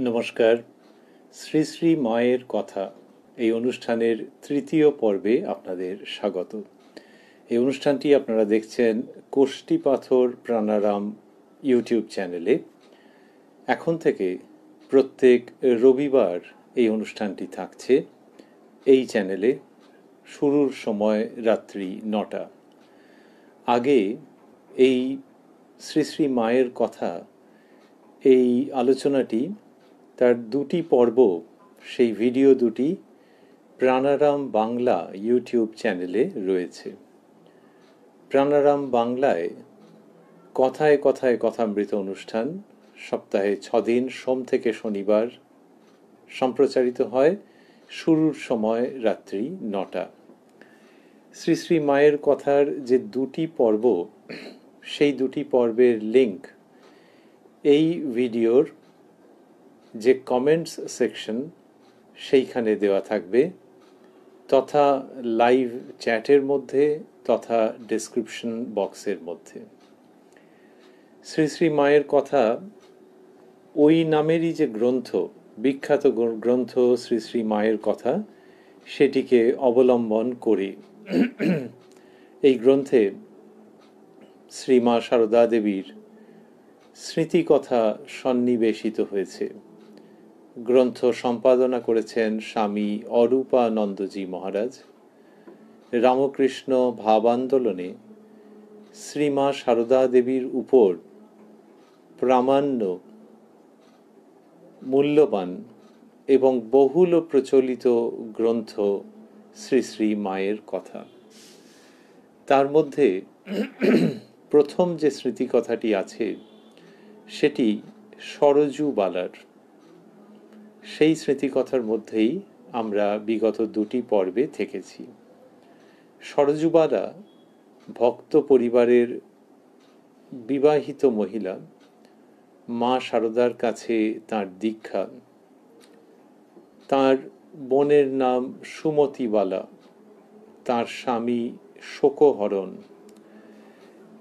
নমস্কার। শ্রী শ্রী মায়ের কথা এই অনুষ্ঠানের তৃতীয় পর্বে আপনাদের স্বাগত। এই অনুষ্ঠানটি আপনারা দেখছেন কোষ্ঠী পাথর প্রাণারাম ইউটিউব চ্যানেলে। এখন থেকে প্রত্যেক রবিবার এই অনুষ্ঠানটি থাকছে এই চ্যানেলে। শুরুর সময় রাত্রি 9টা। আগে এই শ্রী শ্রী মায়ের কথা এই আলোচনাটি তার দুটি পর্ব, সেই ভিডিও দুটি প্রাণারাম বাংলা ইউটিউব চ্যানেলে রয়েছে। প্রাণারাম বাংলায় কথায় কথায় কথামৃত অনুষ্ঠান সপ্তাহে 6 দিন সোম থেকে শনিবার সম্প্রচারিত হয়। শুরুর সময় রাত্রি 9টা। শ্রী শ্রী মায়ের কথার যে দুটি পর্ব, সেই দুটি পর্বের লিঙ্ক এই ভিডিওর যে কমেন্টস সেকশন সেইখানে দেওয়া থাকবে, তথা লাইভ চ্যাটের মধ্যে, তথা ডেসক্রিপশন বক্সের মধ্যে। শ্রী শ্রী মায়ের কথা ওই নামেরই যে গ্রন্থ, বিখ্যাত গ্রন্থ শ্রী শ্রী মায়ের কথা, সেটিকে অবলম্বন করে এই গ্রন্থে শ্রীমা সারদা দেবীর স্মৃতিকথা সন্নিবেশিত হয়েছে। গ্রন্থ সম্পাদনা করেছেন স্বামী অরূপানন্দজি মহারাজ। রামকৃষ্ণ ভাব আন্দোলনে শ্রীমা সারদা দেবীর উপর প্রামাণ্য, মূল্যবান এবং বহুল প্রচলিত গ্রন্থ শ্রী শ্রী মায়ের কথা। তার মধ্যে প্রথম যে স্মৃতিকথাটি আছে সেটি সরজু বালার। সেই স্মৃতিকথার মধ্যেই আমরা বিগত দুটি পর্বে থেকেছি। সরজুবালা ভক্ত পরিবারের বিবাহিত মহিলা। মা সারদার কাছে তার দীক্ষা। তার বোনের নাম সুমতিবালা, তার স্বামী শোকহরণ।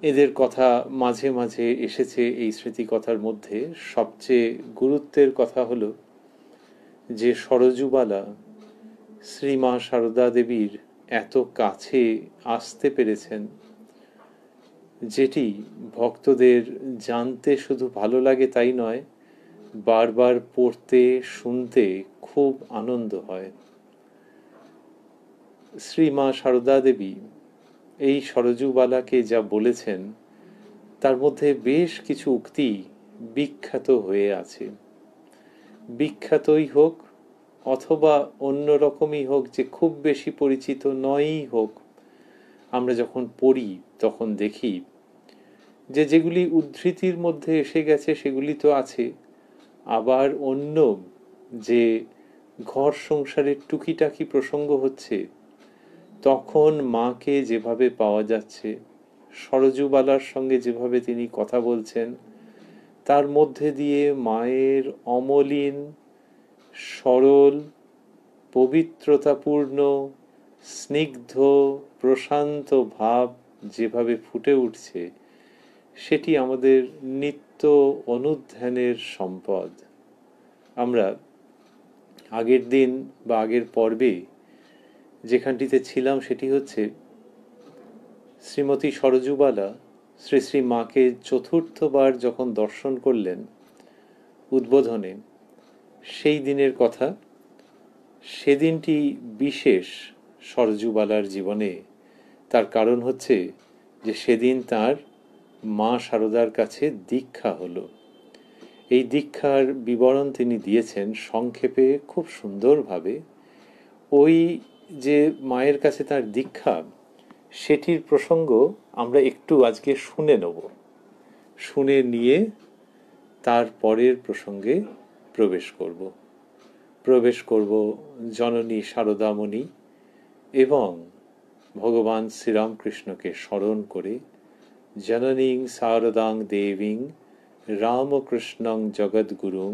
এদের কথা মাঝে মাঝে এসেছে এই স্মৃতিকথার মধ্যে। সবচেয়ে গুরুত্বের কথা হলো যে সরজুবালা শ্রীমা সারদা দেবীর এত কাছে আসতে পেরেছেন, যেটি ভক্তদের জানতে শুধু ভালো লাগে তাই নয়, বারবার পড়তে শুনতে খুব আনন্দ হয়। শ্রীমা সারদা দেবী এই সরজুবালাকে যা বলেছেন তার মধ্যে বেশ কিছু উক্তি বিখ্যাত হয়ে আছে। বিখ্যাতই হোক অথবা অন্য রকমই হোক, যে খুব বেশি পরিচিত নয়ই হোক, আমরা যখন পড়ি তখন দেখি যে যেগুলি উদ্ধৃতির মধ্যে এসে গেছে সেগুলি তো আছে, আবার অন্য যে ঘর সংসারের টুকিটাকি প্রসঙ্গ হচ্ছে তখন মাকে যেভাবে পাওয়া যাচ্ছে, সরজুবালার সঙ্গে যেভাবে তিনি কথা বলছেন, তার মধ্যে দিয়ে মায়ের অমলিন, সরল, পবিত্রতাপূর্ণ, স্নিগ্ধ, প্রশান্ত ভাব যেভাবে ফুটে উঠছে, সেটি আমাদের নিত্য অনুধ্যানের সম্পদ। আমরা আগের দিন বা আগের পর্বে যেখানটিতে ছিলাম সেটি হচ্ছে শ্রীমতী সরজুবালা শ্রী শ্রী মাকে চতুর্থবার যখন দর্শন করলেন উদ্বোধনে, সেই দিনের কথা। সেদিনটি বিশেষ সরজুবালার জীবনে। তার কারণ হচ্ছে যে সেদিন তার মা সারদার কাছে দীক্ষা হলো। এই দীক্ষার বিবরণ তিনি দিয়েছেন সংক্ষেপে, খুব সুন্দরভাবে। ওই যে মায়ের কাছে তার দীক্ষা, সেটির প্রসঙ্গ আমরা একটু আজকে শুনে নেব। শুনে নিয়ে তার পরের প্রসঙ্গে প্রবেশ করব জননী শারদামণি এবং ভগবান শ্রীরামকৃষ্ণকে স্মরণ করে জননীং শারদাং দেবীং রামকৃষ্ণং জগদ্গুরুং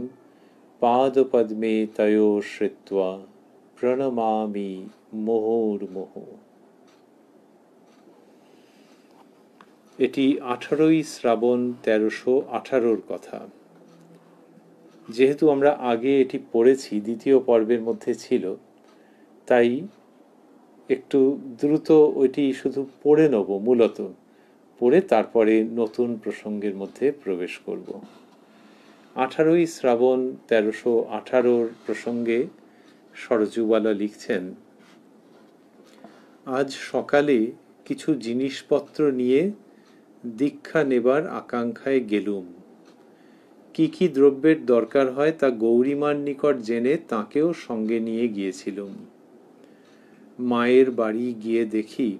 পাদপদ্মে তয়ো শ্রিত্বা প্রণমামি মুহুর্মুহু। এটি 18ই শ্রাবণ 1318 কথা। যেহেতু আমরা আগে এটি পড়েছি, দ্বিতীয় পর্বের মধ্যে ছিল, তাই একটু দ্রুত ওইটি শুধু পড়ে নেব, মূলত পড়ে তারপরে নতুন প্রসঙ্গের মধ্যে প্রবেশ করব। 18ই শ্রাবণ 1318 প্রসঙ্গে সরজুবালা লিখছেন, আজ সকালে কিছু জিনিসপত্র নিয়ে দীক্ষা নেবার আকাঙ্ক্ষায় গেলুম। কি কি দ্রব্যের দরকার হয় তা গৌরীমার নিকট জেনে তাকেও সঙ্গে নিয়ে গিয়েছিলুম। মায়ের বাড়ি গিয়ে দেখি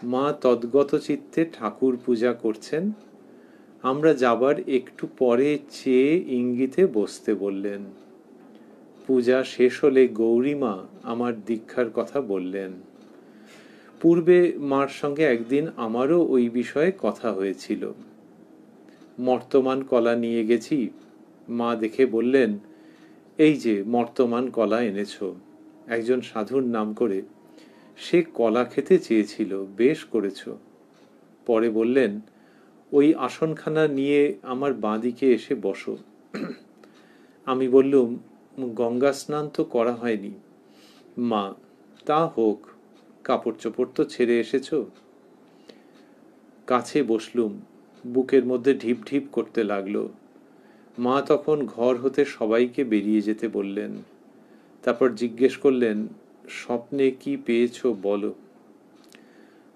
মা তদ্গত চিত্তে ঠাকুর পূজা করছেন। আমরা যাবার একটু পরে চেয়ে ইঙ্গিতে বসতে বললেন। পূজা শেষ হলে গৌরীমা আমার দীক্ষার কথা বললেন। পূর্বে মার সঙ্গে একদিন আমারও ওই বিষয়ে কথা হয়েছিল। মর্তমান কলা নিয়ে গেছি। মা দেখে বললেন, এই যে মর্তমান কলা এনেছ, একজন সাধুর নাম করে। সে কলা খেতে চেয়েছিল, বেশ করেছ। পরে বললেন, ওই আসনখানা নিয়ে আমার বাঁদিকে এসে বসো। আমি বললুম, গঙ্গা স্নান তো করা হয়নি। মা, তা হোক, কাপড় চোপড় তো ছেড়ে এসেছ। কাছে বসলুম, বুকের মধ্যে ঢিপ ঢিপ করতে লাগলো। মা তখন ঘর হতে সবাইকে বেরিয়ে যেতে বললেন। তারপর জিজ্ঞেস করলেন, স্বপ্নে কি পেয়েছো বলো।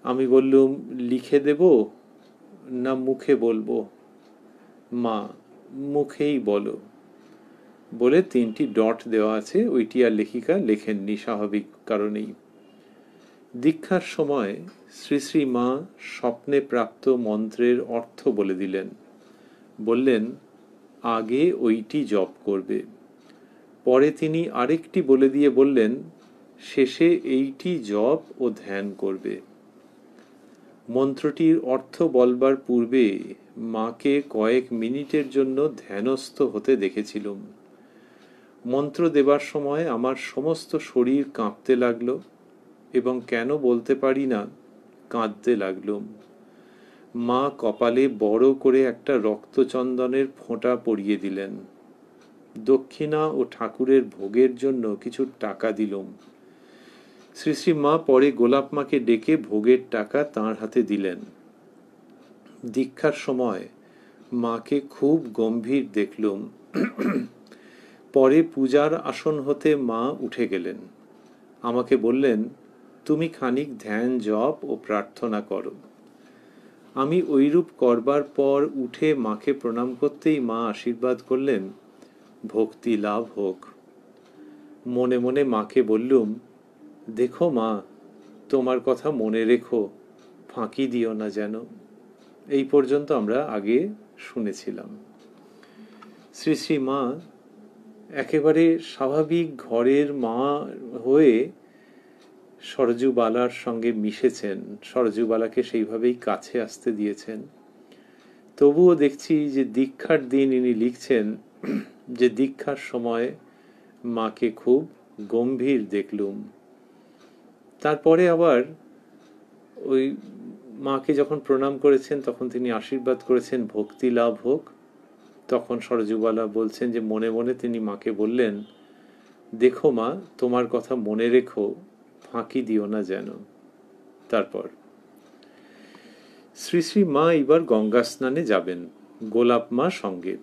আমি বললুম, লিখে দেব না মুখে বলবো। মা, মুখেই বলো। বলে 3টি ডট দেওয়া আছে, ওইটি আর লেখিকা লেখেননি স্বাভাবিক কারণেই। দীক্ষার সময় শ্রী শ্রী মা স্বপ্নে প্রাপ্ত মন্ত্রের অর্থ বলে দিলেন। বললেন, আগে ওইটি জপ করবে। পরে তিনি আরেকটি বলে দিয়ে বললেন, শেষে এইটি জপ ও ধ্যান করবে। মন্ত্রটির অর্থ বলবার পূর্বে মাকে কয়েক মিনিটের জন্য ধ্যানস্থ হতে দেখেছিলুম। মন্ত্র দেবার সময় আমার সমস্ত শরীর কাঁপতে লাগলো এবং কেন বলতে পারি না, কাঁদতে লাগলুম। মা কপালে বড় করে একটা রক্তচন্দনের ফোঁটা পরিয়ে দিলেন। দক্ষিণা ও ঠাকুরের ভোগের জন্য কিছু টাকা দিলুম। শ্রী শ্রী মা পরে গোলাপ মাকে ডেকে ভোগের টাকা তাঁর হাতে দিলেন। দীক্ষার সময় মাকে খুব গম্ভীর দেখলুম। পরে পূজার আসন হতে মা উঠে গেলেন। আমাকে বললেন, তুমি খানিক ধ্যান জপ ও প্রার্থনা করো। আমি ওইরূপ করবার পর উঠে মাকে প্রণাম করতেই মা আশীর্বাদ করলেন, ভক্তি লাভ হোক। মনে মনে মাকে বললুম, দেখো মা, তোমার কথা মনে রেখো, ফাঁকি দিও না যেন। এই পর্যন্ত আমরা আগে শুনেছিলাম। শ্রী শ্রী মা একেবারে স্বাভাবিক ঘরের মা হয়ে সরজুবালার সঙ্গে মিশেছেন, সরজুবালাকে সেইভাবেই কাছে আসতে দিয়েছেন। তবুও দেখছি যে দীক্ষার দিন ইনি লিখছেন যে দীক্ষার সময় মাকে খুব গম্ভীর দেখলুম। তারপরে আবার ওই মাকে যখন প্রণাম করেছেন তখন তিনি আশীর্বাদ করেছেন ভক্তি লাভ হোক। তখন সরজুবালা বলছেন যে মনে মনে তিনি মাকে বললেন, দেখো মা, তোমার কথা মনে রেখো, ফাঁকি দিও না যেন। তারপর শ্রী শ্রী মা এবার গঙ্গা স্নানে যাবেন, গোলাপ মা সঙ্গে।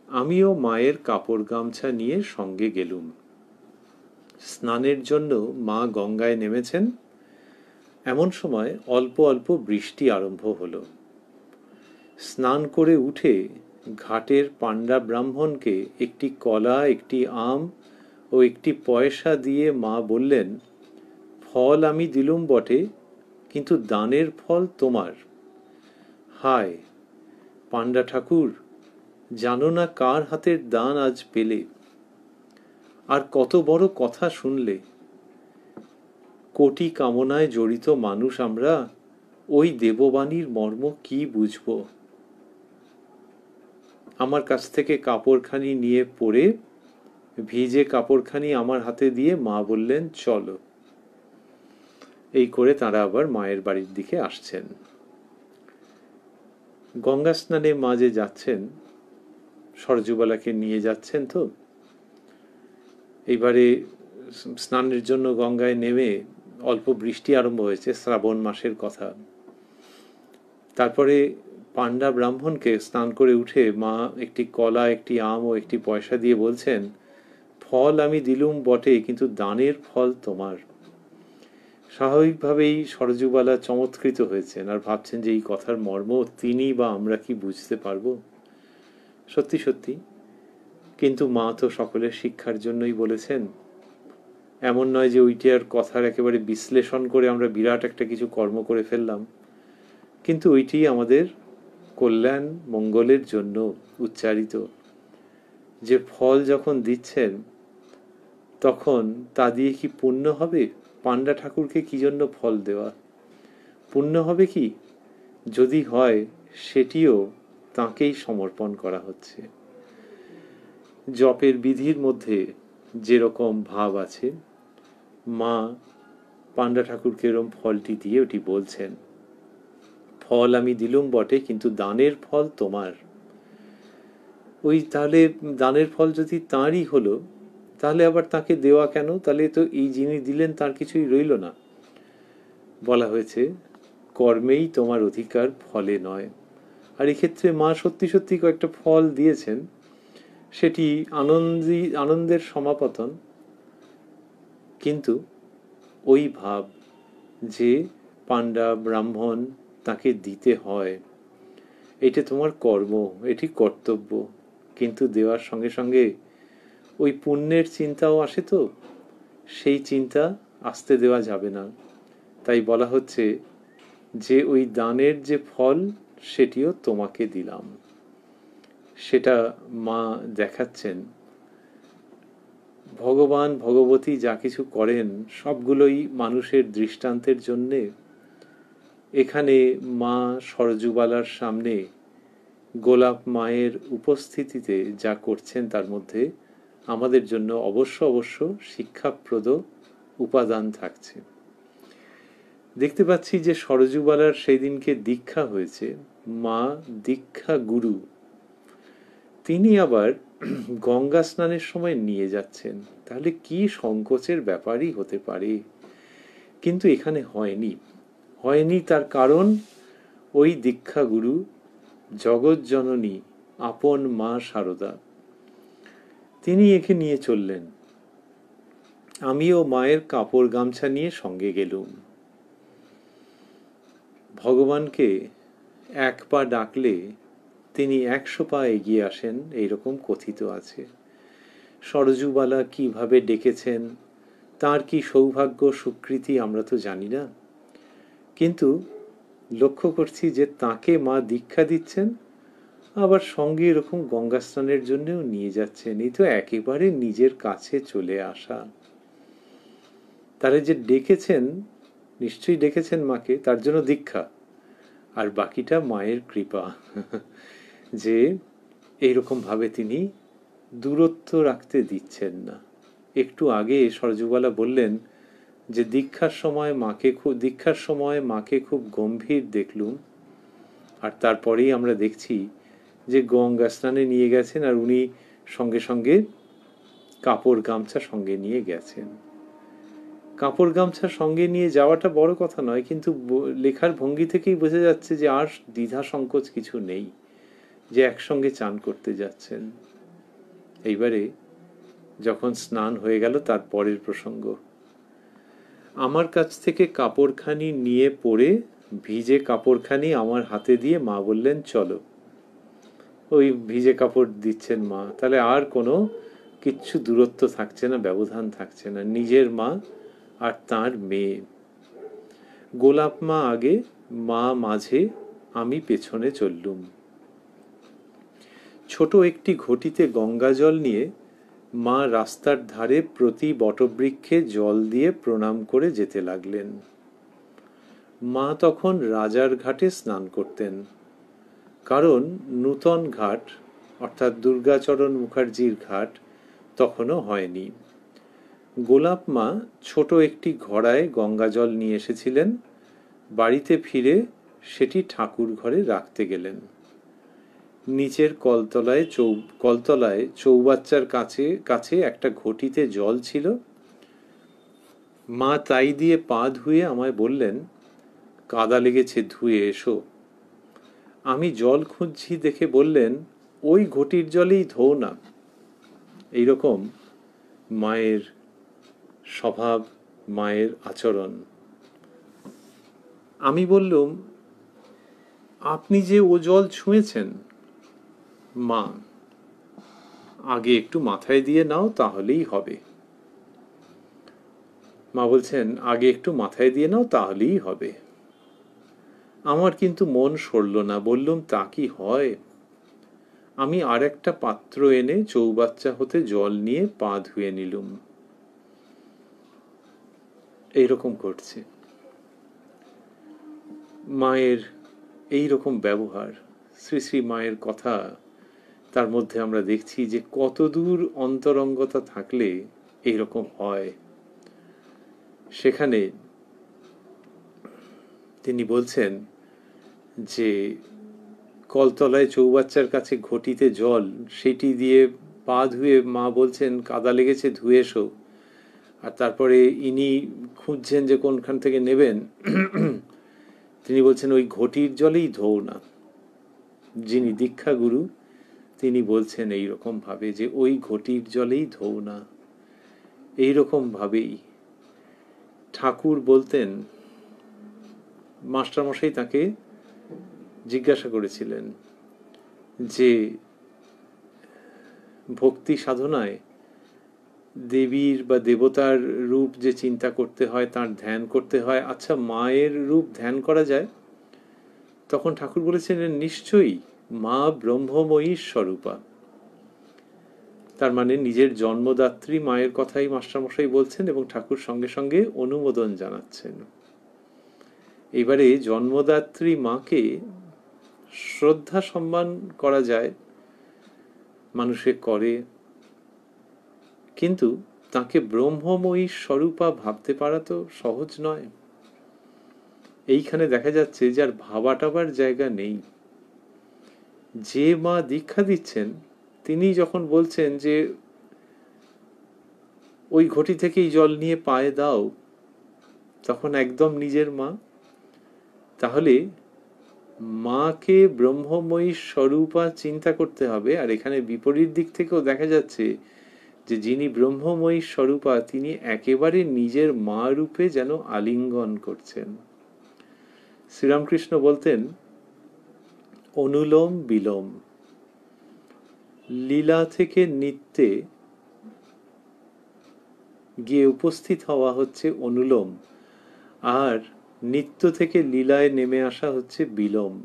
আমিও মায়ের কাপড় গামছা নিয়ে সঙ্গে গেলুম। স্নানের জন্য মা গঙ্গায় নেমেছেন। এমন সময় অল্প অল্প বৃষ্টি আরম্ভ হলো। স্নান করে উঠে ঘাটের পাণ্ডা ব্রাহ্মণকে একটি কলা, একটি আম ও একটি পয়সা দিয়ে মা বললেন, ফল আমি দিলুম বটে, কিন্তু দানের ফল তোমার। হায় পাণ্ডা ঠাকুর, জানো না কার হাতের দান আজ পেলে, আর কত বড় কথা শুনলে। কোটি কামনায় জড়িত মানুষ আমরা, ওই দেববাণীর মর্ম কি বুঝব। আমার কাছ থেকে কাপড়খানি নিয়ে পরে ভিজে কাপড়খানি আমার হাতে দিয়ে মা বললেন, চলো। এই করে তাঁরা আবার মায়ের বাড়ির দিকে আসছেন। গঙ্গা স্নানে মা যে যাচ্ছেন, সরজুবালাকে নিয়ে যাচ্ছেন তো। এইবারে স্নানের জন্য গঙ্গায় নেমে অল্প বৃষ্টি আরম্ভ হয়েছে, শ্রাবণ মাসের কথা। তারপরে পাণ্ডা ব্রাহ্মণকে স্নান করে উঠে মা একটি কলা, একটি আম ও একটি পয়সা দিয়ে বলছেন, ফল আমি দিলুম বটে, কিন্তু দানের ফল তোমার। স্বাভাবিকভাবেই সরজুবালা চমৎকৃত হয়েছেন আর ভাবছেন যে এই কথার মর্ম তিনি বা আমরা কি বুঝতে পারবো। সত্যি সত্যি, কিন্তু মা তো সকলের শিক্ষার জন্যই বলেছেন। এমন নয় যে ওইটার কথার একেবারে বিশ্লেষণ করে আমরা বিরাট একটা কিছু কর্ম করে ফেললাম, কিন্তু ওইটি আমাদের কল্যাণ মঙ্গলের জন্য উচ্চারিত। যে ফল যখন দিচ্ছেন তখন তা দিয়ে কি পুণ্য হবে? পাণ্ডা ঠাকুরকে কি জন্য ফল দেওয়া? পুণ্য হবে কি? যদি হয় সেটিও তাঁকেই সমর্পণ করা হচ্ছে। জপের বিধির মধ্যে যেরকম ভাব আছে, মা পাণ্ডা ঠাকুরকে এরম ফলটি দিয়ে ওটি বলছেন, ফল আমি দিলুম বটে, কিন্তু দানের ফল তোমার। ওই তাহলে দানের ফল যদি তাঁরই হলো, তাহলে আবার তাকে দেওয়া কেন? তাহলে তো এই যিনি দিলেন তার কিছুই রইল না। বলা হয়েছে, কর্মেই তোমার অধিকার, ফলে নয়। আর এক্ষেত্রে মা সত্যি সত্যি কয়েকটা ফল দিয়েছেন, সেটি আনন্দের সমাপতন। কিন্তু ওই ভাব যে পাণ্ডা ব্রাহ্মণ তাকে দিতে হয়, এটা তোমার কর্ম, এটি কর্তব্য। কিন্তু দেওয়ার সঙ্গে সঙ্গে ওই পুণ্যের চিন্তাও আসে তো, সেই চিন্তা আসতে দেওয়া যাবে না। তাই বলা হচ্ছে যে ওই দানের যে ফল সেটিও তোমাকে দিলাম। সেটা মা দেখাচ্ছেন। ভগবান ভগবতী যা কিছু করেন সবগুলোই মানুষের দৃষ্টান্তের জন্যে। এখানে মা সরজুবালার সামনে গোলাপ মায়ের উপস্থিতিতে যা করছেন তার মধ্যে আমাদের জন্য অবশ্য অবশ্য শিক্ষাপ্রদ উপাদান থাকছে। দেখতে পাচ্ছি যে সরজুবালার সেই দিনকে দীক্ষা হয়েছে, মা দীক্ষা গুরু। তিনি আবার গঙ্গা স্নানের সময় নিয়ে যাচ্ছেন, তাহলে কি সংকোচের ব্যাপারই হতে পারে। কিন্তু এখানে হয়নি তার কারণ ওই দীক্ষা গুরু জগৎজননী আপন মা শারদা, তিনি একে নিয়ে চললেন। আমিও মায়ের কাপড় গামছা নিয়ে সঙ্গে গেলুম। ভগবানকে এক পা ডাকলে তিনি 100 পা এগিয়ে আসেন, এইরকম কথিত আছে। সরজুবালা কিভাবে ডেকেছেন, তার কি সৌভাগ্য সুকৃতি আমরা তো জানি না, কিন্তু লক্ষ্য করছি যে তাকে মা দীক্ষা দিচ্ছেন, আবার সঙ্গে এরকম গঙ্গা স্নানের জন্যও নিয়ে যাচ্ছেন। এই তো একেবারে নিজের কাছে চলে আসা। তারা যে ডেকেছেন, নিশ্চয়ই ডেকেছেন মাকে, তার জন্য দীক্ষা, আর বাকিটা মায়ের কৃপা যে এইরকম ভাবে তিনি দূরত্ব রাখতে দিচ্ছেন না। একটু আগে সরজুবালা বললেন যে দীক্ষার সময় মাকে খুব গম্ভীর দেখলুম, আর তারপরেই আমরা দেখছি যে গঙ্গা স্নানে নিয়ে গেছেন আর উনি সঙ্গে সঙ্গে কাপড় গামছা সঙ্গে নিয়ে গেছেন। কাপড় গামছা সঙ্গে নিয়ে যাওয়াটা বড় কথা নয়, কিন্তু লেখার ভঙ্গি থেকেই বোঝা যাচ্ছে যে আর দ্বিধা সংকোচ কিছু নেই, যে একসঙ্গে চান করতে যাচ্ছেন। এইবারে যখন স্নান হয়ে গেল, তার পরের প্রসঙ্গ। আমার কাছ থেকে কাপড়খানি নিয়ে পরে ভিজে কাপড়খানি আমার হাতে দিয়ে মা বললেন, চলো। ওই ভিজে কাপড় দিচ্ছেন মা, তাহলে আর কোনো কিচ্ছু দূরত্ব থাকছে না, ব্যবধান থাকছে না। নিজের মা আর তার মেয়ে। গোলাপ মা আগে, মা মাঝে, আমি পেছনে চললুম। ছোট একটি ঘটিতে গঙ্গা জল নিয়ে মা রাস্তার ধারে প্রতি বটবৃক্ষে জল দিয়ে প্রণাম করে যেতে লাগলেন। মা তখন রাজার ঘাটে স্নান করতেন, কারণ নূতন ঘাট অর্থাৎ দুর্গাচরণ মুখার্জির ঘাট তখনও হয়নি। গোলাপ মা ছোট একটি ঘড়ায় গঙ্গা জল নিয়ে এসেছিলেন, বাড়িতে ফিরে সেটি ঠাকুর ঘরে রাখতে গেলেন। নিচের কলতলায় চৌবাচ্চার কাছে কাছে একটা ঘটিতে জল ছিল। মা তাই দিয়ে পা ধুয়ে আমায় বললেন, কাদা লেগেছে, ধুয়ে এসো। আমি জল খুঁজছি দেখে বললেন, ওই ঘটির জলেই ধো না। এইরকম মায়ের স্বভাব, মায়ের আচরণ। আমি বললুম, আপনি যে ও জল ছুঁয়েছেন? মা, আগে একটু মাথায় দিয়ে নাও, তাহলেই হবে। মা বলছেন, আগে একটু মাথায় দিয়ে নাও, তাহলেই হবে। আমার কিন্তু মন সরল না। বললুম, তা কি হয়? আমি আর একটা পাত্র এনে চৌবাচ্চা হতে জল নিয়ে পা ধুয়ে নিলুম। এইরকম করছে মায়ের, এই রকম ব্যবহার। শ্রী শ্রী মায়ের কথা, তার মধ্যে আমরা দেখছি যে কতদূর অন্তরঙ্গতা থাকলে এইরকম হয়। সেখানে তিনি বলছেন যে কলতলায় চৌবাচ্চার কাছে ঘটিতে জল, সেটি দিয়ে পা ধুয়ে মা বলছেন, কাদা লেগেছে, ধুয়ে এসো। আর তারপরে ইনি খুঁজছেন যে কোনখান থেকে নেবেন। তিনি বলছেন, ওই ঘটির জলেই ধোও না। যিনি দীক্ষা গুরু, তিনি বলছেন এইরকম ভাবে যে ওই ঘটির জলেই ধোও না। এইরকম ভাবেই ঠাকুর বলতেন। মাস্টারমশাই তাকে জিজ্ঞাসা করেছিলেন যে ভক্তি সাধনায় দেবীর বা দেবতার রূপ যে চিন্তা করতে হয়, তার ধ্যান করতে হয়, আচ্ছা মায়ের রূপ ধ্যান করা যায়? তখন ঠাকুর বলেছিলেন, নিশ্চয়ই, মা ব্রহ্মময়ী স্বরূপা। তার মানে নিজের জন্মদাত্রী মায়ের কথাই মাস্টারমশাই বলছেন এবং ঠাকুর সঙ্গে সঙ্গে অনুমোদন জানাচ্ছেন। এবারে জন্মদাত্রী মাকে শ্রদ্ধা সম্মান করা যায়, মানুষে করে, কিন্তু তাকে ব্রহ্মময়ী স্বরূপা ভাবতে পারা তো সহজ নয়। এইখানে দেখা যাচ্ছে যার ভাবাটাবার জায়গা নেই। যে মা দীক্ষা দিচ্ছেন, তিনি যখন বলছেন যে ওই ঘটি থেকেই জল নিয়ে পায়ে দাও, তখন একদম নিজের মা। তাহলে মাকে ব্রহ্মময়ী স্বরূপা চিন্তা করতে হবে। আর এখানে বিপরীত দিক থেকেও দেখা যাচ্ছে যে যিনি ব্রহ্মময়ী স্বরূপা, তিনি একেবারে নিজের মা রূপে যেন আলিঙ্গন করছেন। শ্রীরামকৃষ্ণ বলতেন, অনুলোম বিলোম। লীলা থেকে নিত্যে গিয়ে উপস্থিত হওয়া হচ্ছে অনুলোম, আর নিত্য থেকে লীলায় নেমে আসা হচ্ছে বিলোম।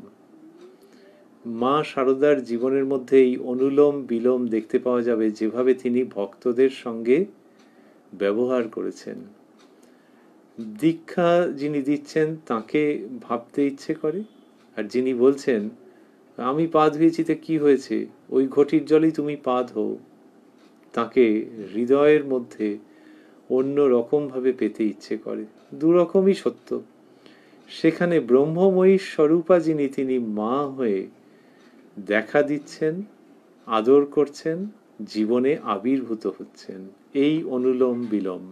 মা শারদার জীবনের মধ্যে এই অনুলোম বিলোম দেখতে পাওয়া যাবে, যেভাবে তিনি ভক্তদের সঙ্গে ব্যবহার করেছেন। দীক্ষা যিনি দিচ্ছেন তাকে ভাবতে ইচ্ছে করে, আর যিনি বলছেন আমি পা ধুয়েছি তো কি হয়েছে, ওই ঘটির জলেই তুমি পা ধো, তাকে হৃদয়ের মধ্যে অন্য রকম ভাবে পেতে ইচ্ছে করে। দুরকমই সত্য। সেখানে ব্রহ্মময়ী স্বরূপা যিনি, তিনি মা হয়ে দেখা দিচ্ছেন, আদর করছেন, জীবনে আবির্ভূত হচ্ছেন। এই অনুলোম বিলোম।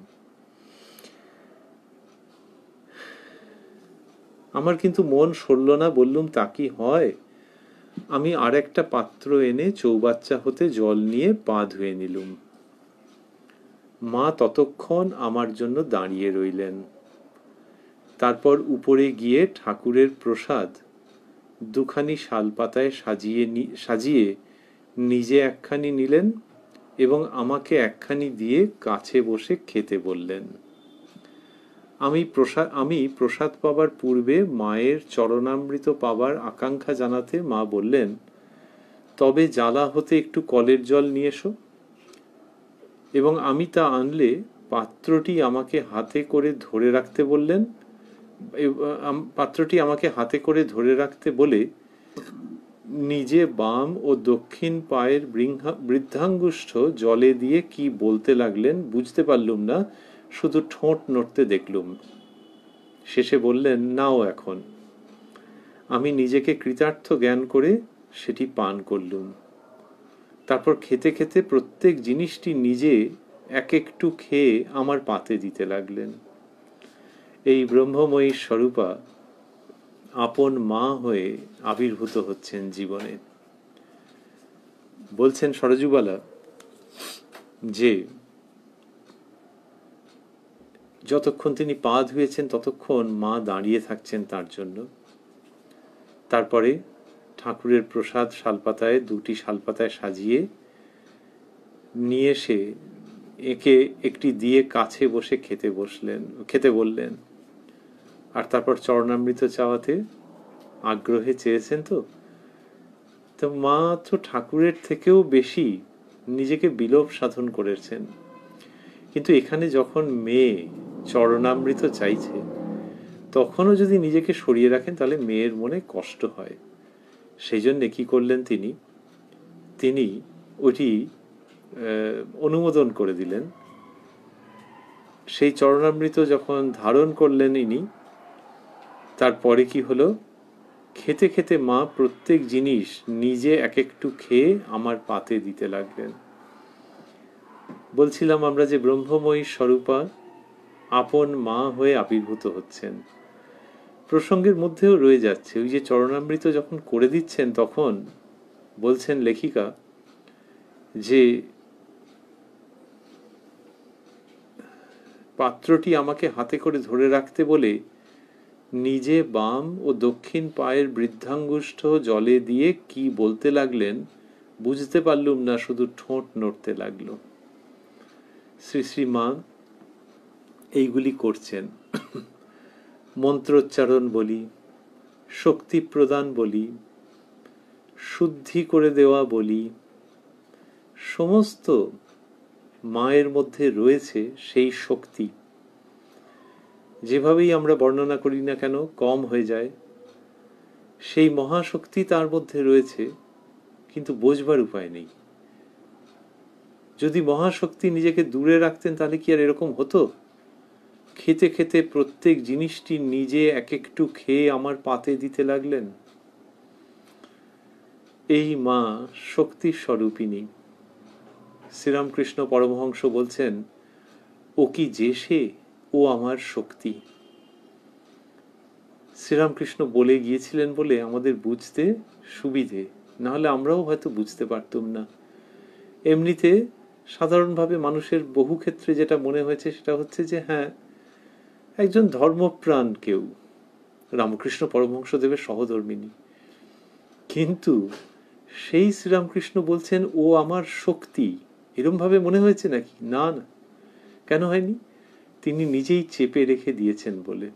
আমার কিন্তু মন সরল না। বললুম, তা কি হয়? আমি আর একটা পাত্র এনে চৌবাচ্চা হতে জল নিয়ে পা ধুয়ে নিলুম। মা ততক্ষণ আমার জন্য দাঁড়িয়ে রইলেন। তারপর উপরে গিয়ে ঠাকুরের প্রসাদ দুখানি শালপাতায় সাজিয়ে নিজে একখানি নিলেন এবং আমাকে একখানি দিয়ে কাছে বসে খেতে বললেন। আমি প্রসাদ পাবার পূর্বে মায়ের চরণামৃত পাবার আকাঙ্ক্ষা জানাতে মা বললেন, তবে জ্বালা হতে একটু কলের জল নিয়ে এসো। এবং আমি তা আনলে পাত্রটি আমাকে হাতে করে ধরে রাখতে বললেন। পাত্রটি আমাকে হাতে করে ধরে রাখতে বলে নিজে বাম ও দক্ষিণ পায়ের বৃদ্ধাঙ্গুষ্ঠ জলে দিয়ে কি বলতে লাগলেন বুঝতে পারলুম না, শুধু ঠোঁট নড়তে দেখলুম। শেষে বললেন, নাও এখন। আমি নিজেকে কৃতার্থ জ্ঞান করে সেটি পান করলুম। তারপর খেতে খেতে প্রত্যেক জিনিসটি নিজে এক একটু খেয়ে আমার পাতে দিতে লাগলেন। এই ব্রহ্মময়ী স্বরূপা আপন মা হয়ে আবির্ভূত হচ্ছেন জীবনে। বলছেন সরজুবালা যে যতক্ষণ তিনি পা ধুয়েছেন ততক্ষণ মা দাঁড়িয়ে থাকছেন তার জন্য। তারপরে ঠাকুরের প্রসাদ শালপাতায়, 2টি শালপাতায় সাজিয়ে নিয়ে এসে একে একটি দিয়ে কাছে বসে খেতে বললেন। আর তারপর চরণামৃত চাওয়াতে আগ্রহে চেয়েছেন। তো মা তো ঠাকুরের থেকেও বেশি নিজেকে বিলোপ সাধন করেছেন। কিন্তু এখানে যখন মেয়ে চরণামৃত চাইছে, তখনও যদি নিজেকে সরিয়ে রাখেন তাহলে মেয়ের মনে কষ্ট হয়। সেই জন্য কি করলেন তিনি ওটি অনুমোদন করে দিলেন। সেই চরণামৃত যখন ধারণ করলেন ইনি, তারপরে কি হলো, খেতে খেতে মা প্রত্যেক জিনিস নিজে এক একটু খেয়ে আমার পাতে দিতে লাগলেন। বলছিলাম আমরা যে ব্রহ্মময়ী স্বরূপা আপন মা হয়ে আবির্ভূত হচ্ছেন। প্রসঙ্গের মধ্যেও রয়ে যাচ্ছে, ওই যে চরণামৃত যখন করে দিচ্ছেন তখন বলছেন লেখিকা যে পাত্রটি আমাকে হাতে করে ধরে রাখতে বলে নিজে বাম ও দক্ষিণ পায়ের বৃদ্ধাঙ্গুষ্ঠ জলে দিয়ে কি বলতে লাগলেন বুঝতে পারলুম না, শুধু ঠোঁট নড়তে লাগলো। শ্রী শ্রী মা এইগুলি করছেন। মন্ত্রোচ্চারণ বলি, শক্তি প্রদান বলি, শুদ্ধি করে দেওয়া বলি, সমস্ত মায়ের মধ্যে রয়েছে সেই শক্তি। যেভাবেই আমরা বর্ণনা করি না কেন কম হয়ে যায়। সেই মহাশক্তি তার মধ্যে রয়েছে, কিন্তু বোঝবার উপায় নেই। যদি মহাশক্তি নিজেকে দূরে রাখতেন তাহলে কি আর এরকম হতো? খেতে খেতে প্রত্যেক জিনিসটি নিজে এক একটু খেয়ে আমার পাতে দিতে লাগলেন। এই মা শক্তির স্বরূপিণী। শ্রীরামকৃষ্ণ পরমহংস বলছেন, ও কি যে সে, ও আমার শক্তি। শ্রীরামকৃষ্ণ বলে গিয়েছিলেন বলে আমাদের বুঝতে সুবিধে, নাহলে আমরাও হয়তো বুঝতে পারতুম না। এমনিতে সাধারণভাবে মানুষের বহু ক্ষেত্রে যেটা মনে হয়েছে সেটা হচ্ছে যে হ্যাঁ, একজন ধর্মপ্রাণ কেউ, রামকৃষ্ণ পরমহংসদেবের সহধর্মিণী। কিন্তু সেই শ্রীরামকৃষ্ণ বলছেন ও আমার শক্তি, এরম ভাবে মনে হয়েছে নাকি? না না, কেন হয়নি? তিনি নিজেই চেপে রেখে দিয়েছেন বলে।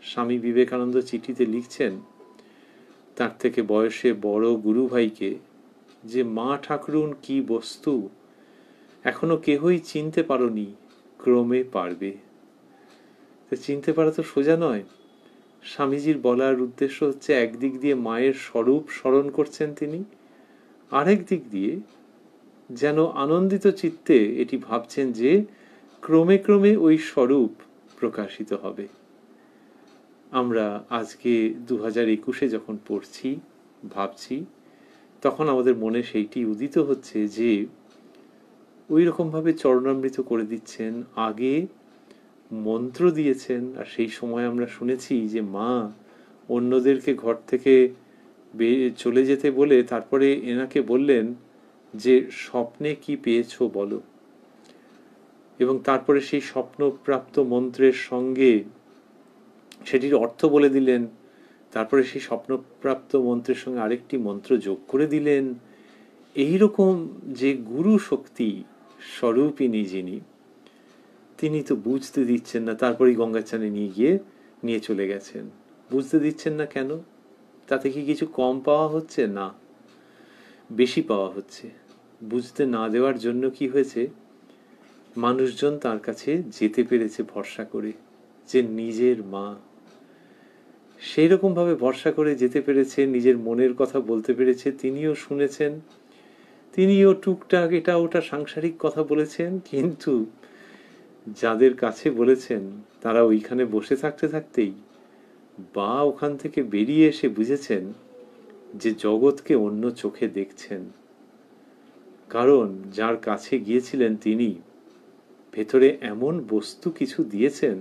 স্বামী বিবেকানন্দ চিঠিতে লিখছেন তার থেকে বয়সে বড় গুরু ভাইকে যে মা ঠাকুরুন কি বস্তু এখনো কেহই চিনতে পারোনি, ক্রমে পারবে। চিনতে পারা তো সোজা নয়। স্বামীজির বলার উদ্দেশ্য হচ্ছে একদিক দিয়ে মায়ের স্বরূপ স্মরণ করছেন তিনি, আরেক দিক দিয়ে যেন আনন্দিত চিত্তে এটি ভাবছেন যে ক্রমে ক্রমে ওই স্বরূপ প্রকাশিত হবে। আমরা আজকে 2021-এ যখন পড়ছি, ভাবছি, তখন আমাদের মনে সেইটি উদিত হচ্ছে যে ওই রকমভাবে চরণামৃত করে দিচ্ছেন, আগে মন্ত্র দিয়েছেন। আর সেই সময় আমরা শুনেছি যে মা অন্যদেরকে ঘর থেকে চলে যেতে বলে তারপরে এনাকে বললেন যে স্বপ্নে কি পেয়েছো বলো, এবং তারপরে সেই স্বপ্নপ্রাপ্ত মন্ত্রের সঙ্গে সেটির অর্থ বলে দিলেন। তারপরে সেই স্বপ্নপ্রাপ্ত মন্ত্রের সঙ্গে আরেকটি মন্ত্র যোগ করে দিলেন। এইরকম যে গুরু শক্তি স্বরূপিণী যিনি, তিনি তো বুঝতে দিচ্ছেন না। তারপরেই গঙ্গাচানে নিয়ে চলে গেছেন। বুঝতে দিচ্ছেন না কেন? তাতে কি কিছু কম পাওয়া হচ্ছে? না, বেশি পাওয়া হচ্ছে। বুঝতে না দেওয়ার জন্য কি হয়েছে, মানুষজন তার কাছে যেতে পেরেছে ভরসা করে, যে নিজের মা। সেই রকম ভাবে ভরসা করে যেতে পেরেছে, নিজের মনের কথা বলতে পেরেছে। তিনিও শুনেছেন, তিনিও টুকটাক এটা ওটা সাংসারিক কথা বলেছেন, কিন্তু যাদের কাছে বলেছেন তারা ওইখানে বসে থাকতে থাকতেই বা ওখান থেকে বেরিয়ে এসে বুঝেছেন যে জগৎকে অন্য চোখে দেখছেন, কারণ যার কাছে গিয়েছিলেন তিনি ভেতরে এমন বস্তু কিছু দিয়েছেন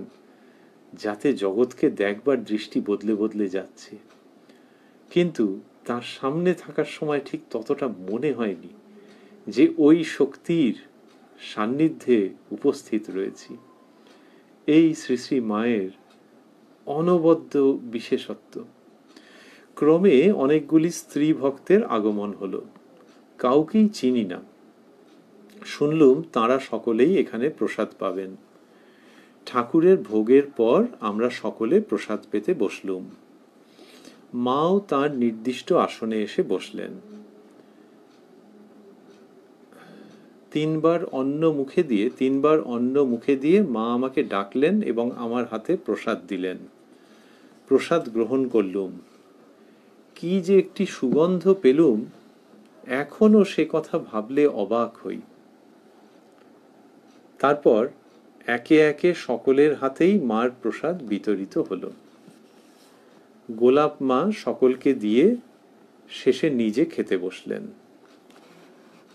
যাতে জগৎকে দেখবার দৃষ্টি বদলে বদলে যাচ্ছে। কিন্তু তার সামনে থাকার সময় ঠিক ততটা মনে হয়নি যে ওই শক্তির সান্নিধ্যে উপস্থিত রয়েছি। এই শ্রী শ্রী মায়ের অনবদ্য বিশেষত্ব। ক্রমে অনেকগুলি স্ত্রী ভক্তের আগমন হলো। কাউকেই চিনি না, শুনলুম তাঁরা সকলেই এখানে প্রসাদ পাবেন। ঠাকুরের ভোগের পর আমরা সকলে প্রসাদ পেতে বসলুম। মাও তার নির্দিষ্ট আসনে এসে বসলেন। তিনবার অন্ন মুখে দিয়ে মা আমাকে ডাকলেন এবং আমার হাতে প্রসাদ দিলেন। প্রসাদ গ্রহণ করলুম। কি যে একটি সুগন্ধ পেলুম, এখনো সে কথা ভাবলে অবাক হই। তারপর একে একে সকলের হাতেই মার প্রসাদ বিতরিত হলো। গোলাপ মা সকলকে দিয়ে শেষে নিজে খেতে বসলেন।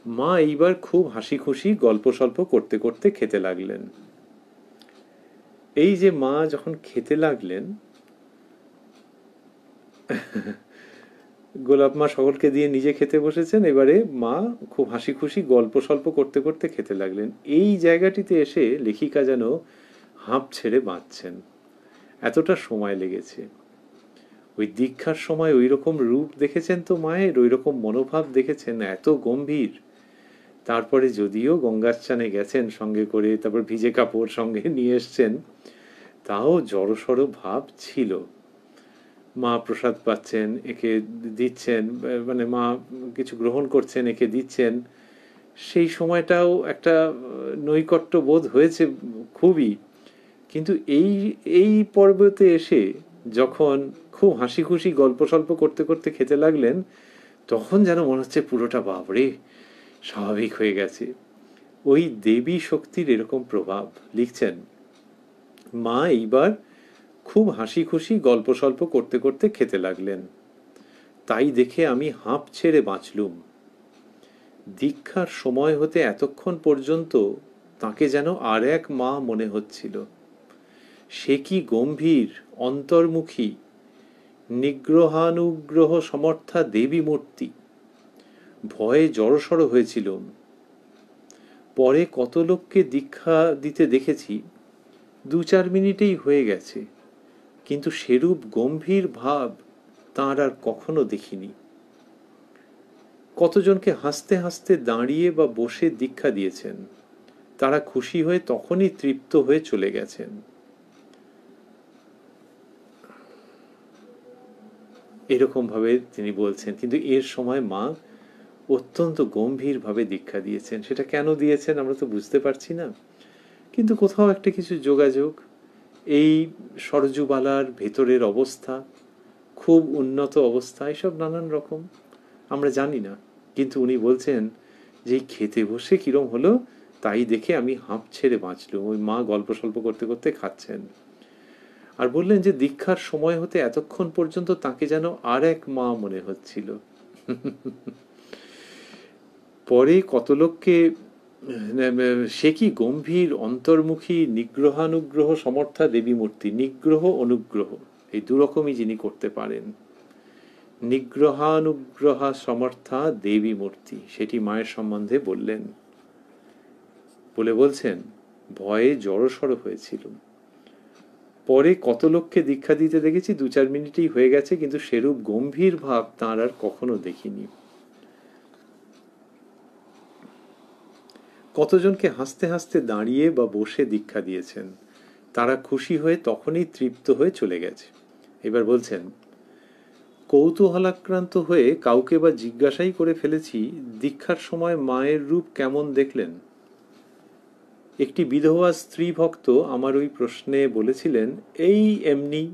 মা এইবার খুব হাসি খুশি গল্প সল্প করতে করতে খেতে লাগলেন। এই যে মা যখন খেতে লাগলেন, গোলাপ মা সকলকে দিয়ে নিজে খেতে বসেছেন, এবারে মা খুব হাসি খুশি গল্প সল্প করতে করতে খেতে লাগলেন। এই জায়গাটিতে এসে লেখিকা যেন হাঁপ ছেড়ে বাঁচছেন, এতটা সময় লেগেছে। ওই দীক্ষার সময় ওই রকম রূপ দেখেছেন তো মায়ের, ওই রকম মনোভাব দেখেছেন, এত গম্ভীর। তারপরে যদিও গঙ্গার স্নানে গেছেন সঙ্গে করে, তারপর ভিজে কাপড় সঙ্গে নিয়ে এসছেন, তাও জড়সড় ভাব ছিল। মা প্রসাদ পাচ্ছেন, একে দিচ্ছেন, মানে মা কিছু গ্রহণ করছেন, একে দিচ্ছেন। সেই সময়টাও একটা নৈকট্য বোধ হয়েছে খুবই। কিন্তু এই এই পর্বতে এসে যখন খুব হাসি খুশি গল্প সল্প করতে করতে খেতে লাগলেন, তখন যেন মনে হচ্ছে পুরোটা বাপরে স্বাভাবিক হয়ে গেছে। ওই দেবী শক্তির এরকম প্রভাব। লিখছেন, মা এইবার খুব হাসি খুশি গল্প সল্প করতে করতে খেতে লাগলেন। তাই দেখে আমি হাঁপ ছেড়ে বাঁচলুম। দীক্ষার সময় হতে এতক্ষণ পর্যন্ত তাকে যেন আর এক মা মনে হচ্ছিল। সে কি গম্ভীর, অন্তর্মুখী, নিগ্রহানুগ্রহ সমর্থা দেবী মূর্তি। ভয়ে জড়সড় হয়েছিলুম। পরে কত লোককে দীক্ষা দিতে দেখেছি, 2-4 মিনিটেই হয়ে গেছে, কিন্তু সেরূপ গম্ভীর ভাব তাঁর আর কখনো দেখিনি। কতজনকে হাসতে হাসতে দাঁড়িয়ে বা বসে দীক্ষা দিয়েছেন, তারা খুশি হয়ে তখনই তৃপ্ত হয়ে চলে গেছেন। এরকম ভাবে তিনি বলছেন। কিন্তু এর সময় মা অত্যন্ত গম্ভীর ভাবে দীক্ষা দিয়েছেন। সেটা কেন দিয়েছেন আমরা তো বুঝতে পারছি না, কিন্তু কোথাও একটা কিছু যোগাযোগ। এই সরজুবালার ভেতরের অবস্থা, খুব উন্নত অবস্থা, এসব নানান রকম আমরা জানি না। কিন্তু উনি বলছেন যে খেতে বসে কিরম হলো তাই দেখে আমি হাঁপ ছেড়ে বাঁচলুম। ওই মা গল্প সল্প করতে করতে খাচ্ছেন। আর বললেন যে দীক্ষার সময় হতে এতক্ষণ পর্যন্ত তাকে যেন আর এক মা মনে হচ্ছিল। পরে কত লোককে, সে কি গম্ভীর, অন্তর্মুখী, নিগ্রহানুগ্রহ সমর্থা দেবী মূর্তি। নিগ্রহ, অনুগ্রহ, এই দুরকমই যিনি করতে পারেন। নিগ্রহানুগ্রহা সমর্থা দেবী মূর্তি, সেটি মায়ের সম্বন্ধে বললেন। বলে বলছেন, ভয়ে জড়সড় হয়েছিল। পরে কত লোককে দীক্ষা দিতে দেখেছি, 2-4 মিনিটেই হয়ে গেছে, কিন্তু সেরূপ গম্ভীর ভাব তাঁর আর কখনো দেখিনি। কতজনকে হাসতে হাসতে দাঁড়িয়ে বা বসে দীক্ষা দিয়েছেন, তারা খুশি হয়ে তখনই তৃপ্ত হয়ে চলে গেছে। এবার বলছেন, কৌতূহলাক্রান্ত হয়ে কাউকে বা জিজ্ঞাসাই করে ফেলেছি দীক্ষার সময় মায়ের রূপ কেমন দেখলেন। একটি বিধবা স্ত্রী ভক্ত আমার ওই প্রশ্নে বলেছিলেন, এই এমনি।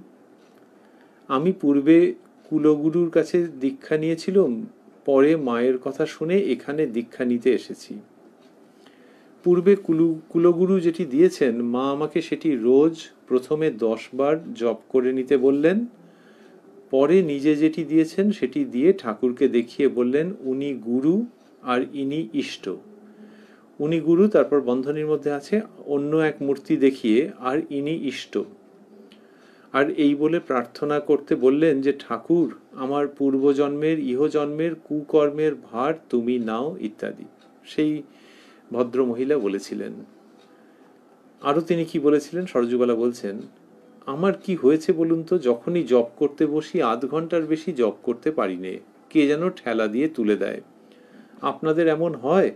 আমি পূর্বে কুলগুরুর কাছে দীক্ষা নিয়েছিলাম, পরে মায়ের কথা শুনে এখানে দীক্ষা নিতে এসেছি। পূর্বে কুলগুরু যেটি দিয়েছেন, মা আমাকে সেটি রোজ প্রথমে 10 বার জপ করে নিতে বললেন, পরে নিজে যেটি দিয়েছেন সেটি দিয়ে ঠাকুরকে দেখিয়ে বললেন, উনি গুরু আর ইনি ইষ্ট। উনি গুরু, তারপর বন্ধনীর মধ্যে আছে অন্য এক মূর্তি দেখিয়ে, আর ইনি ইষ্ট। আর এই বলে প্রার্থনা করতে বললেন যে, ঠাকুর, আমার পূর্বজন্মের ইহজন্মের কুকর্মের ভার তুমি নাও, ইত্যাদি। সেই ভদ্র মহিলা বলেছিলেন। আরও তিনি কি বলেছিলেন, সরজুবালা বলছেন, আমার কি হয়েছে বলুন তো, যখনই জপ করতে বসি 0.5 ঘন্টার বেশি জপ করতে পারি নে, কে যেন ঠেলা দিয়ে তুলে দেয়। আপনাদের এমন হয়?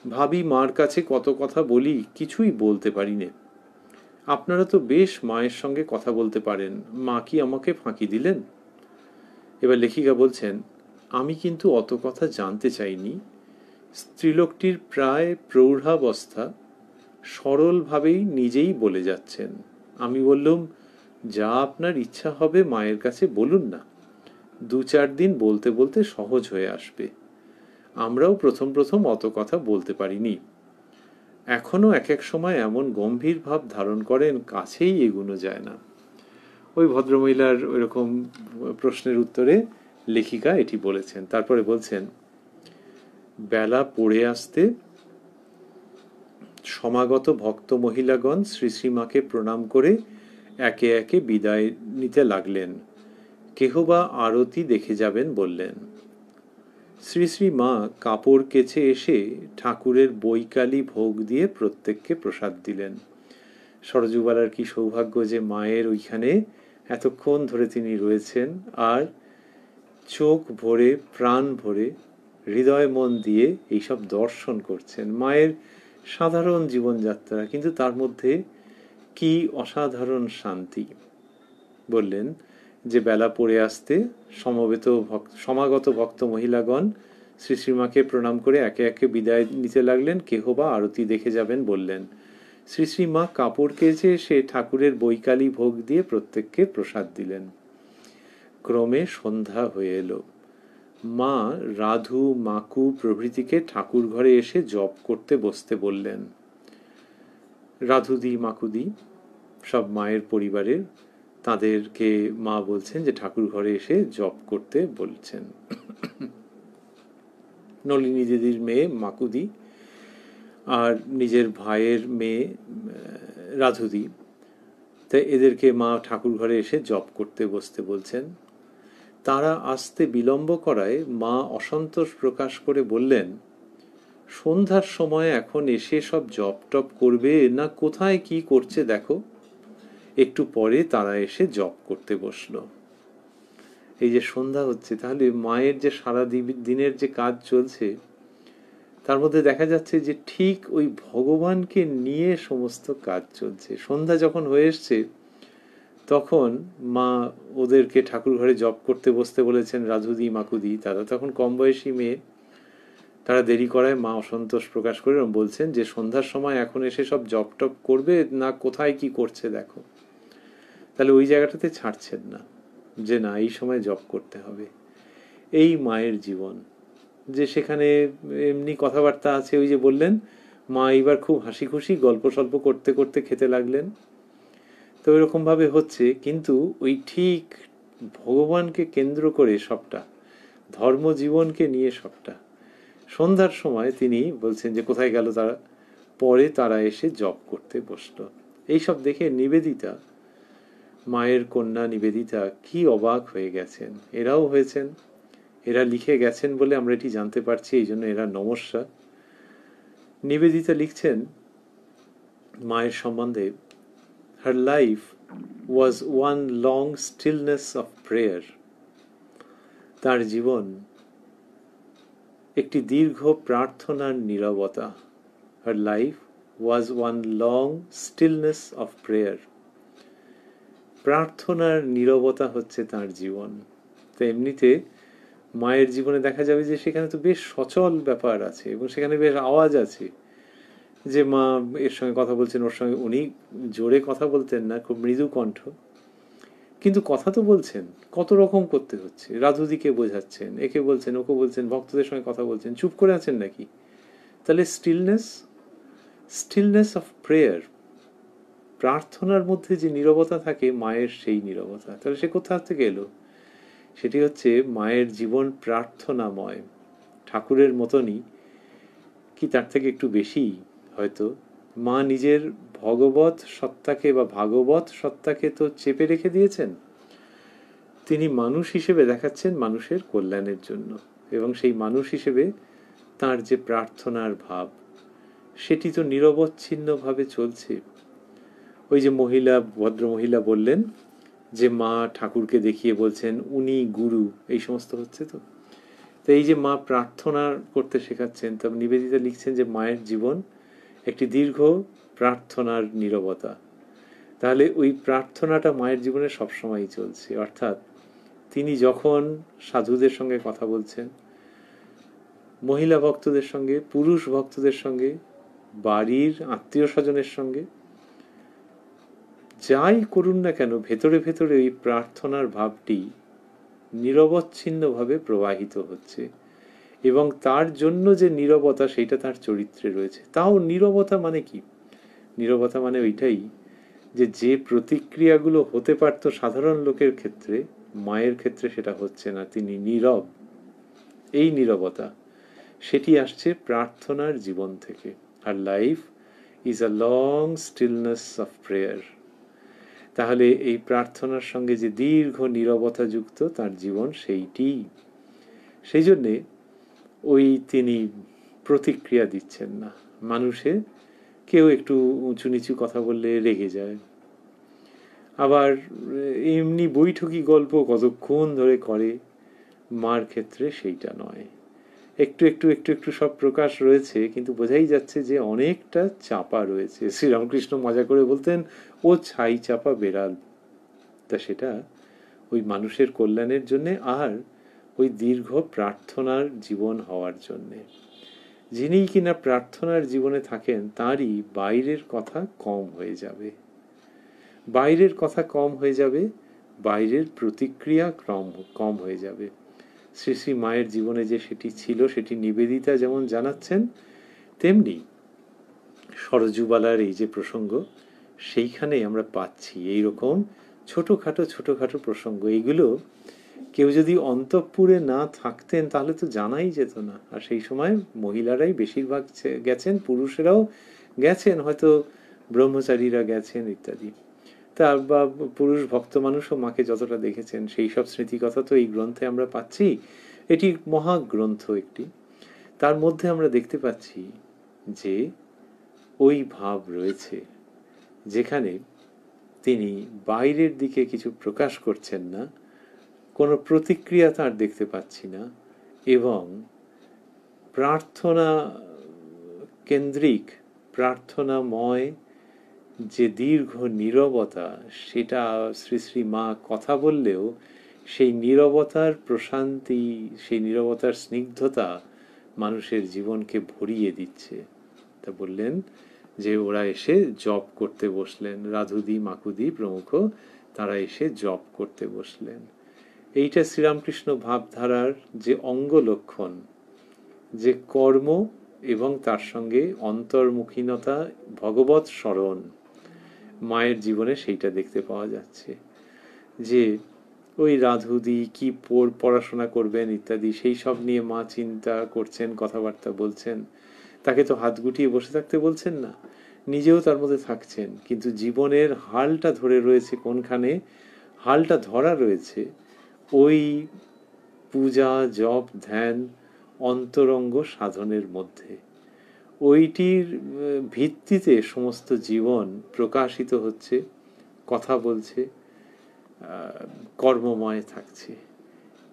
ভাবি মার কাছে কত কথা বলি, কিছুই বলতে পারি নে। আপনারা তো বেশ মায়ের সঙ্গে কথা বলতে পারেন, মা কি আমাকে ফাঁকি দিলেন? এবার লেখিকা বলছেন, আমি কিন্তু অত কথা জানতে চাইনি। স্ত্রীলোকটির প্রায় প্রৌঢ়াবস্থা, সরলভাবেই নিজেই বলে যাচ্ছেন। আমি বললুম, যা আপনার ইচ্ছা হবে মায়ের কাছে বলুন না, 2-4 দিন বলতে বলতে সহজ হয়ে আসবে। আমরাও প্রথম প্রথম অত কথা বলতে পারিনি। এখনো এক এক সময় এমন গম্ভীর ভাব ধারণ করেন, কাছেই এগুনো যায় না। ওই ভদ্রমহিলার ওইরকম প্রশ্নের উত্তরে লেখিকা এটি বলেছেন। তারপরে বলছেন, বেলা পড়ে আসতে সমাগত ভক্ত মহিলাগণ শ্রী শ্রীমাকে প্রণাম করে একে একে বিদায় নিতে লাগলেন। কেহ বা আরতি দেখে যাবেন বললেন। শ্রী শ্রী মা কাপড় কেচে এসে ঠাকুরের বৈকালি ভোগ দিয়ে প্রত্যেককে প্রসাদ দিলেন। সরজুবালার কি সৌভাগ্য যে মায়ের ওইখানে এতক্ষণ ধরে তিনি রয়েছেন, আর চোখ ভরে, প্রাণ ভরে, হৃদয় মন দিয়ে এইসব দর্শন করছেন। মায়ের সাধারণ জীবনযাত্রা, কিন্তু তার মধ্যে কি অসাধারণ শান্তি। বললেন যে বেলা পড়ে আসতে সমাগত ভক্ত মহিলাগণ শ্রী শ্রীমাকে প্রণাম করে একে একে বিদায় নিতে লাগলেন। কেহ বা আরতি দেখে যাবেন বললেন। শ্রী শ্রীমা কাপড় কেচে এসে ঠাকুরের বৈকালি ভোগ দিয়ে প্রত্যেককে প্রসাদ দিলেন। ক্রমে সন্ধ্যা হয়ে এলো। মা রাধু, মাকু প্রভৃতিকে ঠাকুর ঘরে এসে জপ করতে বসতে বললেন। রাধুদি, মাকুদি সব মায়ের পরিবারের, তাদেরকে মা বলছেন যে ঠাকুর ঘরে এসে জপ করতে বলছেন। নলিনী দিদির মেয়ে মাকুদি আর নিজের ভাইয়ের মেয়ে রাধুদি, তাই এদেরকে মা ঠাকুর ঘরে এসে জপ করতে বসতে বলছেন। তারা আসতে বিলম্ব করায় মা অসন্তোষ প্রকাশ করে বললেন, সন্ধ্যার সময় এখন এসে সব জপ টপ করবে না, কোথায় কি করছে দেখো। একটু পরে তারা এসে জপ করতে বসলো। এই যে সন্ধ্যা হচ্ছে, তাহলে মায়ের যে সারা দিনের যে কাজ চলছে, তার মধ্যে দেখা যাচ্ছে যে ঠিক ওই ভগবানকে নিয়ে সমস্ত কাজ চলছে। সন্ধ্যা যখন হয়ে এসছে, তখন মা ওদেরকে ঠাকুর ঘরে জপ করতে বসতে বলেছেন। রাধুদি, মাকুদি, তারা তখন কম বয়সী মেয়ে, তারা দেরি করায় মা অসন্তোষ প্রকাশ করে বলছেন যে সন্ধ্যার সময় এখন এসে সব জপ টপ করবে না, কোথায় কি করছে দেখো। তাহলে ওই জায়গাটাতে ছাড়ছেন না যে না, এই সময় জপ করতে হবে। এই মায়ের জীবন, যে সেখানে এমনি কথাবার্তা আছে, ওই যে বললেন মা এবার খুব হাসি খুশি গল্প সল্প করতে করতে খেতে লাগলেন। তো এরকম ভাবে হচ্ছে, কিন্তু ওই ঠিক ভগবানকে কেন্দ্র করে সবটা, ধর্মজীবনকে নিয়ে সবটা। সন্ধ্যার সময় তিনি বলছেন যে কোথায় গেল তারা, পরে তারা এসে জপ করতে বসলো। এইসব দেখে নিবেদিতা, মায়ের কন্যা নিবেদিতা কি অবাক হয়ে গেছেন। এরাও হয়েছেন, এরা লিখে গেছেন বলে আমরা এটি জানতে পারছি, এই জন্য এরা নমস্কার। নিবেদিতা লিখছেন মায়ের সম্বন্ধে, her life was one long stillness of prayer. তার জীবন একটি দীর্ঘ প্রার্থনার নীরবতা। Her life was one long stillness of prayer. প্রার্থনার নীরবতা হচ্ছে তার জীবন। তো এমনিতে মায়ের জীবনে দেখা যাবে যে সেখানে তো বেশ সচল ব্যাপার আছে, এবং সেখানে বেশ আওয়াজ আছে, যে মা এর সঙ্গে কথা বলছেন, ওর সঙ্গে। উনি জোরে কথা বলতেন না, খুব মৃদু কণ্ঠ, কিন্তু কথা তো বলছেন, কত রকম করতে হচ্ছে। রাধুদিকে বোঝাচ্ছেন, একে বলছেন, ওকে বলছেন, ভক্তদের সঙ্গে কথা বলছেন, চুপ করে আছেন নাকি? তাহলে স্টিলনেস অফ প্রেয়ার, প্রার্থনার মধ্যে যে নীরবতা থাকে মায়ের, সেই নীরবতা। তাহলে সে কোথা থেকে এলো? সেটি হচ্ছে মায়ের জীবন প্রার্থনাময়। ঠাকুরের মতনই, কি তার থেকে একটু বেশি হয়তো, মা নিজের ভগবত সত্তাকে বা ভাগবত সত্তাকে তো চেপে রেখে দিয়েছেন, তিনি মানুষ হিসেবে দেখাচ্ছেন মানুষের কল্যাণের জন্য। এবং সেই মানুষ হিসেবে তার যে প্রার্থনার ভাব, সেটি তো নিরবচ্ছিন্নভাবে চলছে। ওই যে ভদ্রমহিলা বললেন যে মা ঠাকুরকে দেখিয়ে বলছেন উনি গুরু, এই সমস্ত হচ্ছে তো। তো এই যে মা প্রার্থনা করতে শেখাচ্ছেন, তা নিবেদিতা লিখছেন যে মায়ের জীবন একটি দীর্ঘ প্রার্থনার নীরবতা। তাহলে ওই প্রার্থনাটা মায়ের জীবনে সবসময়ই চলছে। অর্থাৎ তিনি যখন সাধুদের সঙ্গে কথা বলছেন, মহিলা ভক্তদের সঙ্গে, পুরুষ ভক্তদের সঙ্গে, বাড়ির আত্মীয় স্বজনের সঙ্গে, যাই করুন না কেন, ভেতরে ভেতরে ওই প্রার্থনার ভাবটি নিরবচ্ছিন্নভাবে প্রবাহিত হচ্ছে। এবং তার জন্য যে নীরবতা, সেইটা তার চরিত্রে রয়েছে। তাও নীরবতা মানে কি? নীরবতা মানে ওইটাই যে যে প্রতিক্রিয়াগুলো হতে পারত সাধারণ লোকের ক্ষেত্রে, মায়ের ক্ষেত্রে সেটা হচ্ছে না, তিনি নীরব। এই নীরবতা, সেটি আসছে প্রার্থনার জীবন থেকে। আর life is a long stillness of prayer. তাহলে এই প্রার্থনার সঙ্গে যে দীর্ঘ নীরবতা যুক্ত তার জীবন, সেইটি। সেই জন্যে ওই তিনি প্রতিক্রিয়া দিচ্ছেন না। মানুষে কেউ একটু উঁচু নিচু কথা বললে রেগে যায়, আবার এমনি বৈঠকি গল্প কতক্ষণ ধরে করে। মার ক্ষেত্রে সেইটা নয়, একটু একটু একটু একটু সব প্রকাশ রয়েছে, কিন্তু বোঝাই যাচ্ছে যে অনেকটা চাপা রয়েছে। শ্রীরামকৃষ্ণ মজা করে বলতেন ও ছাই চাপা বেড়াল। তা সেটা ওই মানুষের কল্যাণের জন্যে, আর ওই দীর্ঘ প্রার্থনার জীবন হওয়ার জন্যে। যিনি কিনা প্রার্থনার জীবনে থাকেন, তারই বাইরের কথা কম হয়ে যাবে। বাইরের কথা কম হয়ে যাবে, বাইরের প্রতিক্রিয়া কম হয়ে যাবে। শ্রী শ্রী মায়ের জীবনে যে সেটি ছিল, সেটি নিবেদিতা যেমন জানাচ্ছেন, তেমনি সরজুবালার এই যে প্রসঙ্গ, সেইখানেই আমরা পাচ্ছি এইরকম ছোটখাটো ছোটখাটো প্রসঙ্গ। এইগুলো কেউ যদি অন্তঃপুরে না থাকতেন তাহলে তো জানাই যেত না। আর সেই সময় মহিলারাই বেশিরভাগ গেছেন, পুরুষেরাও গেছেন, হয়তো ব্রহ্মচারীরা গেছেন ইত্যাদি। তা বা পুরুষ ভক্ত মানুষও মাকে যতটা দেখেছেন, সেই সব স্মৃতিকথা তো এই গ্রন্থে আমরা পাচ্ছি। এটি মহাগ্রন্থ একটি। তার মধ্যে আমরা দেখতে পাচ্ছি যে ওই ভাব রয়েছে, যেখানে তিনি বাইরের দিকে কিছু প্রকাশ করছেন না, কোনো প্রতিক্রিয়া তার দেখতে পাচ্ছি না, এবং প্রার্থনা কেন্দ্রিক, প্রার্থনাময় যে দীর্ঘ নীরবতা, সেটা শ্রী শ্রী মা কথা বললেও সেই নীরবতার প্রশান্তি, সেই নীরবতার স্নিগ্ধতা মানুষের জীবনকে ভরিয়ে দিচ্ছে। তা বললেন যে ওরা এসে জপ করতে বসলেন, রাধুদি মাকুদি প্রমুখ, তারা এসে জপ করতে বসলেন। এইটা শ্রীরামকৃষ্ণ ভাবধারার যে অঙ্গ লক্ষণ, যে কর্ম এবং তার সঙ্গে অন্তর্মুখীনতা, ভগবৎ স্মরণ, মায়ের জীবনে সেইটা দেখতে পাওয়া যাচ্ছে। যে ওই রাধুদি কি পড়াশোনা করবেন ইত্যাদি, সেই সব নিয়ে মা চিন্তা করছেন, কথাবার্তা বলছেন। তাকে তো হাত গুটিয়ে বসে থাকতে বলছেন না, নিজেও তার মধ্যে থাকছেন, কিন্তু জীবনের হালটা ধরে রয়েছে কোনখানে? হালটা ধরা রয়েছে ওই পূজা, জপ, ধ্যান, অন্তরঙ্গ সাধনের মধ্যে। ওইটির ভিত্তিতে সমস্ত জীবন প্রকাশিত হচ্ছে, কথা বলছে, কর্মময় থাকছে।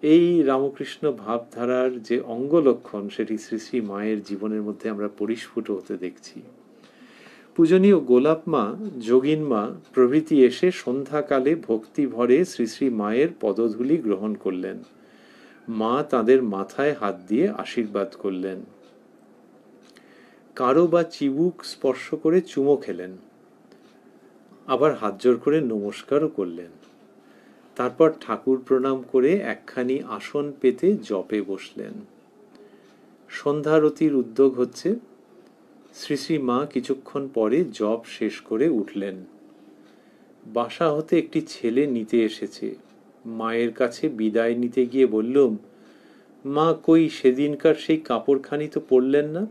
এই রামকৃষ্ণ ভাবধারার যে অঙ্গলক্ষণ, সেটি শ্রী শ্রী মায়ের জীবনের মধ্যে আমরা পরিস্ফুট হতে দেখছি। পূজনীয় গোলাপ মা, যোগিন মা প্রভৃতি এসে সন্ধ্যাকালে ভক্তি ভরে শ্রী শ্রী মায়ের পদধূলি গ্রহণ করলেন। মা তাদের মাথায় হাত দিয়ে আশীর্বাদ করলেন, কারো বা চিবুক স্পর্শ করে চুমো খেলেন, আবার হাত জোর করে নমস্কারও করলেন। তারপর ঠাকুর প্রণাম করে একখানি আসন পেতে জপে বসলেন। সন্ধ্যারতির উদ্যোগ হচ্ছে। শ্রী শ্রী মা কিছুক্ষণ পরে জপ শেষ করে উঠলেন। বাসা হতে একটি ছেলে নিতে এসেছে। মায়ের কাছে বিদায় নিতে গিয়ে বললুম, মা কই সেদিনকার সেই কাপড়খানি তো পরলেন না?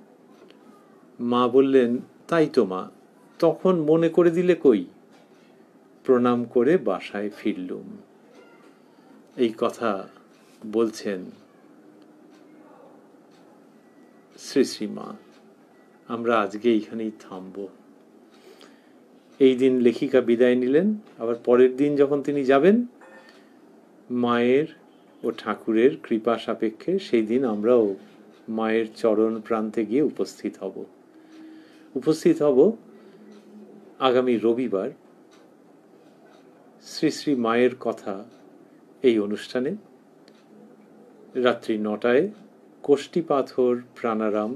মা বললেন, তাই তো মা, তখন মনে করে দিলে কই? প্রণাম করে বাসায় ফিরলুম। এই কথা বলছেন শ্রী শ্রী মা। আমরা আজকে এইখানেই থামব। এই দিন লেখিকা বিদায় নিলেন, আবার পরের দিন যখন তিনি যাবেন মায়ের ও ঠাকুরের কৃপা সাপেক্ষে, সেই দিন আমরাও মায়ের চরণ প্রান্তে গিয়ে উপস্থিত হব আগামী রবিবার শ্রী শ্রী মায়ের কথা এই অনুষ্ঠানে রাত্রি 9টায় কোষ্ঠী পাথর প্রাণারাম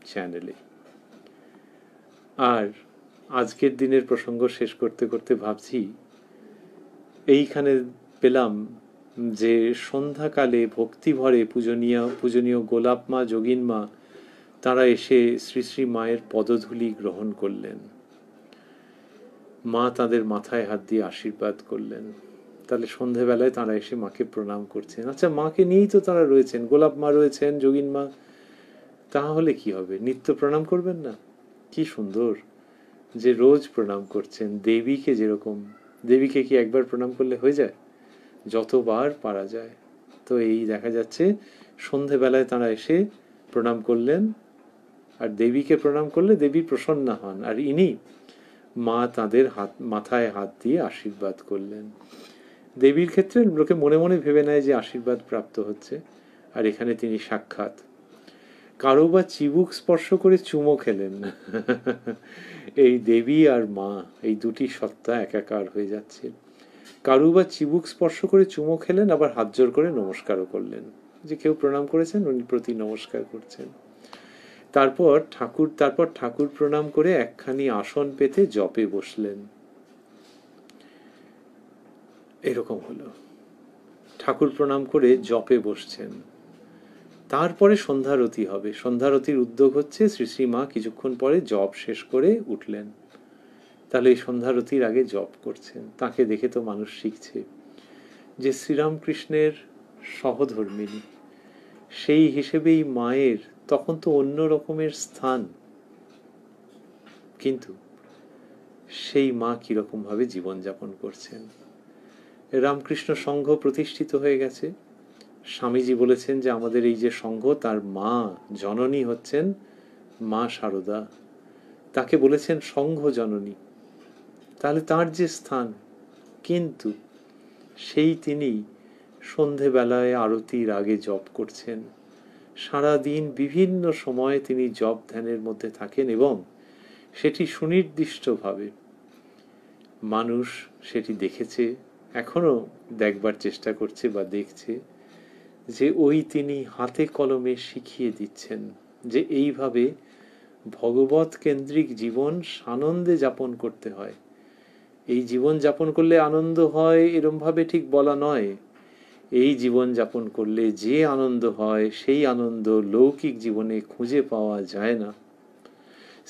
চ্যানেলে। আর আজকের দিনের প্রসঙ্গ শেষ করতে করতে ভাবছি, এইখানে পেলাম যে সন্ধ্যাকালে ভক্তিভরে পূজনীয় গোলাপ মা, যোগিন মা, তারা এসে শ্রী শ্রী মায়ের পদধূলি গ্রহণ করলেন। মা তাদের মাথায় হাত দিয়ে আশীর্বাদ করলেন। তাহলে সন্ধেবেলায় তারা এসে মাকে প্রণাম করছেন। আচ্ছা, মাকে নিয়েই তো তারা রয়েছেন, গোলাপ মা রয়েছেন, যোগিন মা, তাহলে কি হবে? নিত্য প্রণাম করবেন না? কি সুন্দর যে রোজ প্রণাম করছেন। দেবীকে যেরকম, দেবীকে কি একবার প্রণাম করলে হয়ে যায়? যতবার পারা যায়। তো এই দেখা যাচ্ছে সন্ধেবেলায় তারা এসে প্রণাম করলেন, আর দেবীকে প্রণাম করলে দেবী প্রসন্না হন, আর ইনি মা তাদের মাথায় হাত দিয়ে আশীর্বাদ করলেন। দেবীর ক্ষেত্রে লোকে মনে মনে ভেবে নেয় যে আশীর্বাদ প্রাপ্ত হচ্ছে, আর এখানে তিনি সাক্ষাৎ। কারো বা চিবুক স্পর্শ করে চুমো খেলেন। এই দেবী আর মা, এই দুটি সত্তা একাকার হয়ে যাচ্ছে। কারো বা চিবুক স্পর্শ করে চুমো খেলেন, আবার হাত জোর করে নমস্কারও করলেন, যে কেউ প্রণাম করেছেন উনি প্রতি নমস্কার করছেন। তারপর ঠাকুর প্রণাম করে একখানি আসন পেতে জপে বসলেন। এরকম হলো, ঠাকুর প্রণাম করে জপে বসছেন। তারপরে সন্ধ্যারতি হবে। সন্ধ্যারতির উদ্যোগ হচ্ছে, শ্রী শ্রী মা কিছুক্ষণ পরে জপ শেষ করে উঠলেন। তাহলে এই সন্ধ্যারতির আগে জপ করছেন। তাকে দেখে তো মানুষ শিখছে যে শ্রীরামকৃষ্ণের সহধর্মিণী, সেই হিসেবেই মায়ের তখন তো অন্য রকমের স্থান। কিন্তু সেই মা কিরকম ভাবে জীবনযাপন করছেন। রামকৃষ্ণ সংঘ প্রতিষ্ঠিত হয়ে গেছে। স্বামীজি বলেছেন যে আমাদের এই যে সংঘ, তার মা জননী হচ্ছেন মা শারদা, তাকে বলেছেন সংঘ জননী। তাহলে তার যে স্থান, কিন্তু সেই তিনি সন্ধেবেলায় আরতির আগে জপ করছেন। সারাদিন বিভিন্ন সময়ে তিনি জপ ধ্যানের মধ্যে থাকেন, এবং সেটি সুনির্দিষ্টভাবে মানুষ সেটি দেখেছে, এখনো দেখবার চেষ্টা করছে বা দেখছে, যে ওই তিনি হাতে কলমে শিখিয়ে দিচ্ছেন যে এইভাবে ভগবত কেন্দ্রিক জীবন সানন্দে যাপন করতে হয়। এই জীবন যাপন করলে আনন্দ হয় এরম ভাবে ঠিক বলা নয়। এই জীবন যাপন করলে যে আনন্দ হয় সেই আনন্দ লৌকিক জীবনে খুঁজে পাওয়া যায় না।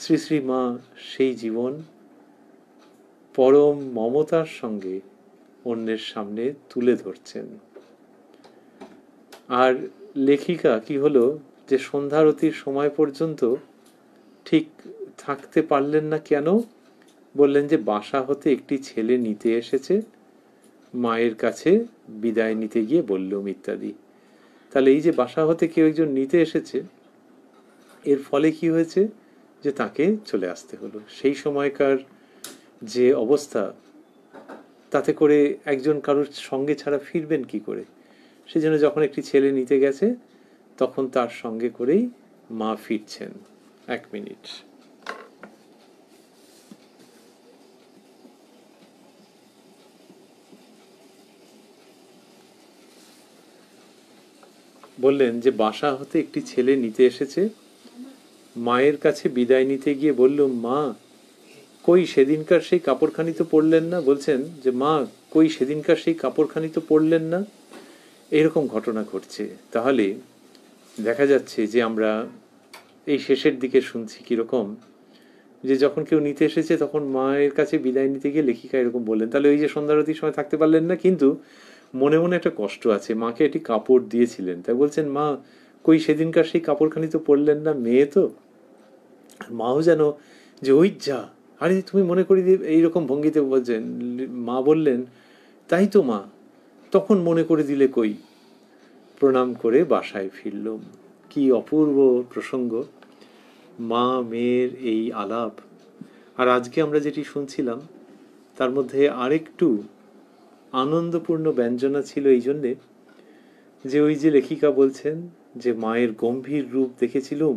শ্রী শ্রী মা সেই জীবন পরম মমতার সঙ্গে অন্যের সামনে তুলে ধরছেন। আর লেখিকা কি হলো, যে সন্ধ্যারতির সময় পর্যন্ত ঠিক থাকতে পারলেন না। কেন? বললেন যে বাসা হতে একটি ছেলে নিতে এসেছে, মায়ের কাছে বিদায় নিতে গিয়ে বললুম ইত্যাদি। তাহলে এই যে বাসা হতে কেউ একজন নিতে এসেছে, এর ফলে কি হয়েছে, যে তাকে চলে আসতে হলো। সেই সময়কার যে অবস্থা, তাতে করে একজন কারোর সঙ্গে ছাড়া ফিরবেন কি করে? সেজন্য যখন একটি ছেলে নিতে গেছে, তখন তার সঙ্গে করেই মা ফিরছেন। 1 মিনিট। বললেন যে বাসা হতে একটি ছেলে নিতে এসেছে, মায়ের কাছে বিদায় নিতে গিয়ে বললুম, মা কই সেদিনকার সেই কাপড়খানি তো পরলেন না? বলছেন যে মা কই সেদিনকার সেই কাপড়খানি তো পরলেন না? এরকম ঘটনা ঘটছে। তাহলে দেখা যাচ্ছে যে আমরা এই শেষের দিকে শুনছি কিরকম, যে যখন কেউ নিতে এসেছে তখন মায়ের কাছে বিদায় নিতে গিয়ে লেখিকা এরকম বললেন। তাহলে ওই যে সন্ধ্যারতির সময় থাকতে পারলেন না, কিন্তু মনে মনে একটা কষ্ট আছে। মাকে একটি কাপড় দিয়েছিলেন, তাই বলছেন, মা কই সেদিনকার সেই কাপড়খানি তো পরলেন না, মেয়ে তো। আর মাও যেন যে ওই যা, আরে তুমি মনে করি দিয়ে এইরকম ভঙ্গিতে বলছেন। মা বললেন, তাই তো মা, তখন মনে করে দিলে কই। প্রণাম করে বাসায় ফিরলুম। কি অপূর্ব প্রসঙ্গ, মা মেয়ের এই আলাপ। আর আজকে আমরা যেটি শুনছিলাম তার মধ্যে আরেকটু আনন্দপূর্ণ ব্যঞ্জনা ছিল এই জন্যে যে ওই যে লেখিকা বলছেন যে মায়ের গম্ভীর রূপ দেখেছিলুম,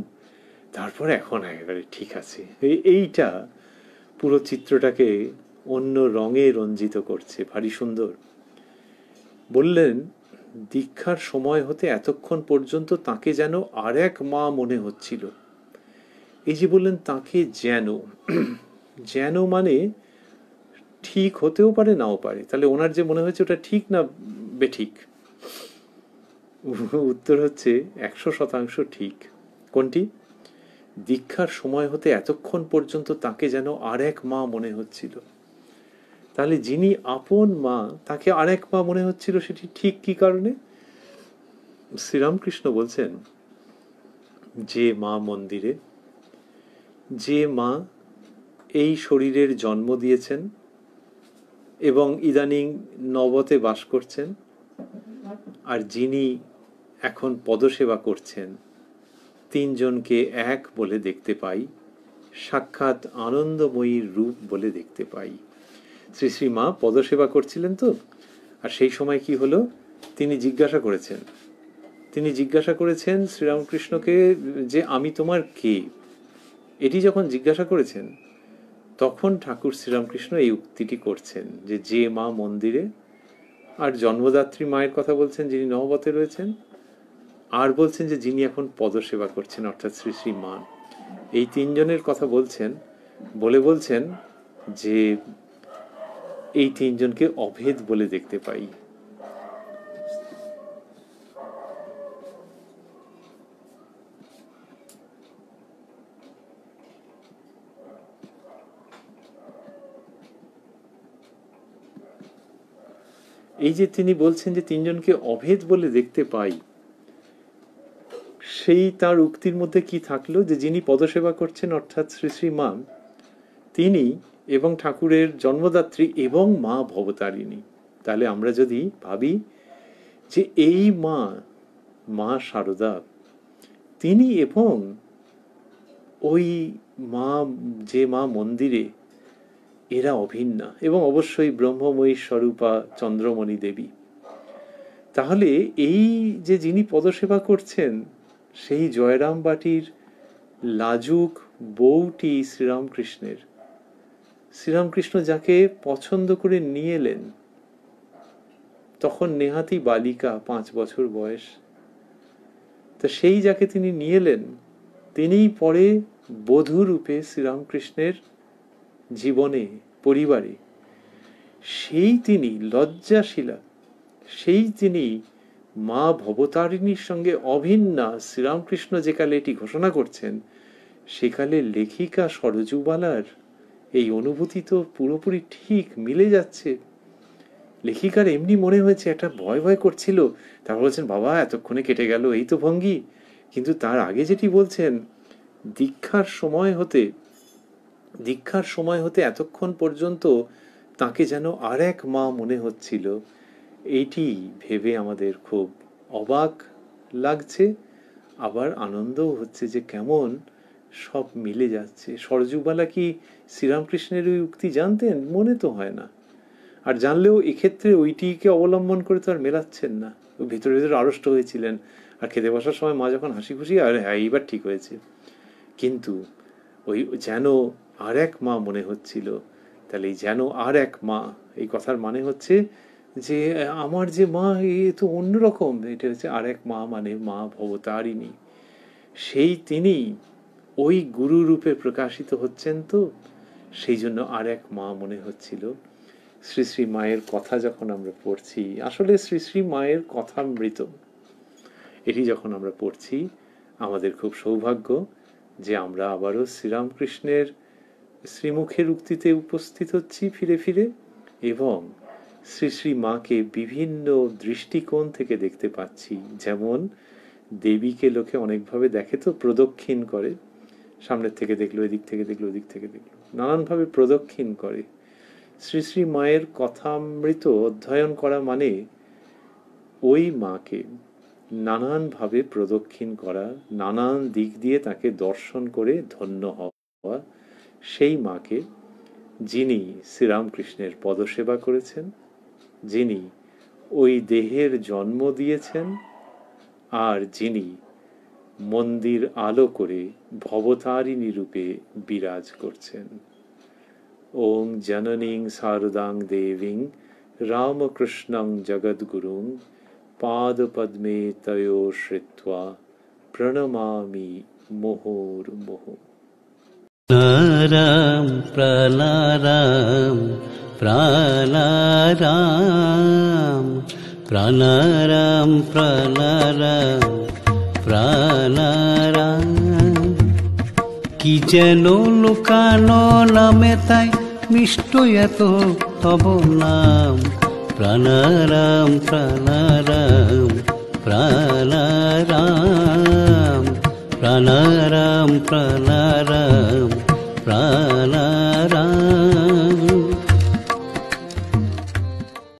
তারপর এখন একেবারে ঠিক আছে। এইটা পুরো চিত্রটাকে অন্য রঙে রঞ্জিত করছে, ভারী সুন্দর। বললেন, দীক্ষার সময় হতে এতক্ষণ পর্যন্ত তাকে যেন আর এক মা মনে হচ্ছিল। এই যে বললেন তাকে যেন, যেন মানে ঠিক হতেও পারে নাও পারে, তাহলে ওনার যে মনে হয়েছে ওটা ঠিক না বেঠিক? উত্তর হচ্ছে 100% ঠিক। কোনটি? দীক্ষার সময় হতে এতক্ষণ পর্যন্ত তাকে যেন আর এক মা মনে হচ্ছিল। তাহলে যিনি আপন মা তাকে আর এক মা মনে হচ্ছিল, সেটি ঠিক কি কারণে? শ্রীরামকৃষ্ণ বলছেন, যে মা মন্দিরে, যে মা এই শরীরের জন্ম দিয়েছেন এবং ইদানিং নবতে বাস করছেন, আর যিনি এখন পদসেবা করছেন, তিনজনকে এক বলে দেখতে পাই, সাক্ষাৎ আনন্দময়ীর রূপ বলে দেখতে পাই। শ্রী শ্রী মা পদসেবা করছিলেন তো, আর সেই সময় কি হলো, তিনি জিজ্ঞাসা করেছেন শ্রীরামকৃষ্ণকে যে আমি তোমার কে। এটি যখন জিজ্ঞাসা করেছেন তখন ঠাকুর শ্রীরামকৃষ্ণ এই উক্তিটি করছেন যে যে মা মন্দিরে, আর জন্মদাত্রী মায়ের কথা বলছেন যিনি নহবতে রয়েছেন, আর বলছেন যে যিনি এখন পদসেবা করছেন অর্থাৎ শ্রী শ্রী মা। এই তিনজনের কথা বলছেন, বলছেন যে এই তিনজনকে অভেদ বলে দেখতে পাই। এই যে তিনি বলছেন যে তিনজনকে অভেদ বলে দেখতে পাই, সেই তার উক্তির মধ্যে কি থাকলো, যে যিনি পদসেবা করছেন অর্থাৎ শ্রী শ্রী মা, তিনি এবং ঠাকুরের জন্মদাত্রী এবং মা ভবতারিণী। তাহলে আমরা যদি ভাবি যে এই মা, মা শারদা, তিনি এবং ওই মা, যে মা মন্দিরে, এরা অভিন্না, এবং অবশ্যই ব্রহ্মময়ী স্বরূপা চন্দ্রমণি দেবী। তাহলে এই যে যিনি পদসেবা করছেন, সেই জয়রাম বাটির লাজুক বউটি শ্রীরামকৃষ্ণের, শ্রীরামকৃষ্ণ যাকে পছন্দ করে নিয়ে এলেন, তখন নেহাতি বালিকা, 5 বছর বয়স। তা সেই যাকে তিনি নিয়ে এলেন, তিনিই পরে বধূ রূপে শ্রীরামকৃষ্ণের জীবনে, পরিবারে, সেই তিনি লজ্জাশীলা, সেই তিনি মা ভবতারিণীর সঙ্গে অভিন্না। শ্রীরামকৃষ্ণ যে কালে এটি ঘোষণা করছেন, সেকালে লেখিকা সরজুবালার এই অনুভূতি তো পুরোপুরি ঠিক মিলে যাচ্ছে। লেখিকার এমনি মনে হয়েছে, একটা ভয় ভয় করছিল, তারপর বলছেন বাবা এতক্ষণে কেটে গেল, এই তো ভঙ্গি। কিন্তু তার আগে যেটি বলছেন, দীক্ষার সময় হতে এতক্ষণ পর্যন্ত তাকে যেন আর এক মা মনে হচ্ছিল, এইটি ভেবে আমাদের খুব অবাক লাগছে, আবার আনন্দও হচ্ছে যে কেমন সব মিলে যাচ্ছে। সরজুবালা কি শ্রীরামকৃষ্ণের ওই উক্তি জানতেন? মনে তো হয় না। আর জানলেও এক্ষেত্রে ওইটিকে অবলম্বন করে তো আর মেলাচ্ছেন না, ভিতরে ভিতরে আড়ষ্ট হয়েছিলেন। আর খেতে বসার সময় মা যখন হাসি খুশি, আর হ্যাঁ এইবার ঠিক হয়েছে, কিন্তু ওই যেন আর এক মা মনে হচ্ছিল। তাহলে এই যেন আর এক মা, এই কথার মানে হচ্ছে যে আমার যে মা, এ তো অন্যরকম। এটা হচ্ছে আর এক মা, মানে মা ভবতারিণী। সেই তিনি ওই গুরু রূপে প্রকাশিত হচ্ছেন, তো সেই জন্য আর এক মা মনে হচ্ছিল। শ্রী শ্রী মায়ের কথা যখন আমরা পড়ছি, আসলে শ্রী শ্রী মায়ের কথামৃত, এটি যখন আমরা পড়ছি, আমাদের খুব সৌভাগ্য যে আমরা আবারও শ্রীরামকৃষ্ণের শ্রীমুখের উক্তিতে উপস্থিত হচ্ছি ফিরে ফিরে, এবং শ্রী শ্রী মাকে বিভিন্ন দৃষ্টিকোণ থেকে দেখতে পাচ্ছি। যেমন দেবীকে লোকে অনেকভাবে দেখে, তো প্রদক্ষিণ করে, সামনের থেকে দেখলো, এদিক থেকে দেখলো, ওদিক থেকে দেখলো, নানানভাবে প্রদক্ষিণ করে। শ্রী শ্রী মায়ের কথামৃত অধ্যয়ন করা মানে ওই মাকে নানানভাবে প্রদক্ষিণ করা, নানান দিক দিয়ে তাকে দর্শন করে ধন্য হওয়া। সেই মাকে, যিনি শ্রীরামকৃষ্ণের পদসেবা করেছেন, যিনি ওই দেহের জন্ম দিয়েছেন, আর যিনি মন্দির আলো করে ভবতারিণী রূপে বিরাজ করছেন। ওং জননীং শারদাং দেবীং রামকৃষ্ণং জগদ্গুরুং পাদপদ্মে তয়ো শ্রিত্বা প্রণমামি মুহুর্মুহুঃ। প্রাণারাম প্রাণারাম প্রাণারাম প্রাণারাম প্রাণারাম প্রাণারাম। কি যেন লুকানো নামে তাই মিষ্ট এত তব নাম। প্রাণারাম প্রাণারাম প্রাণারাম প্রাণারাম প্রাণারাম প্রাণারাম।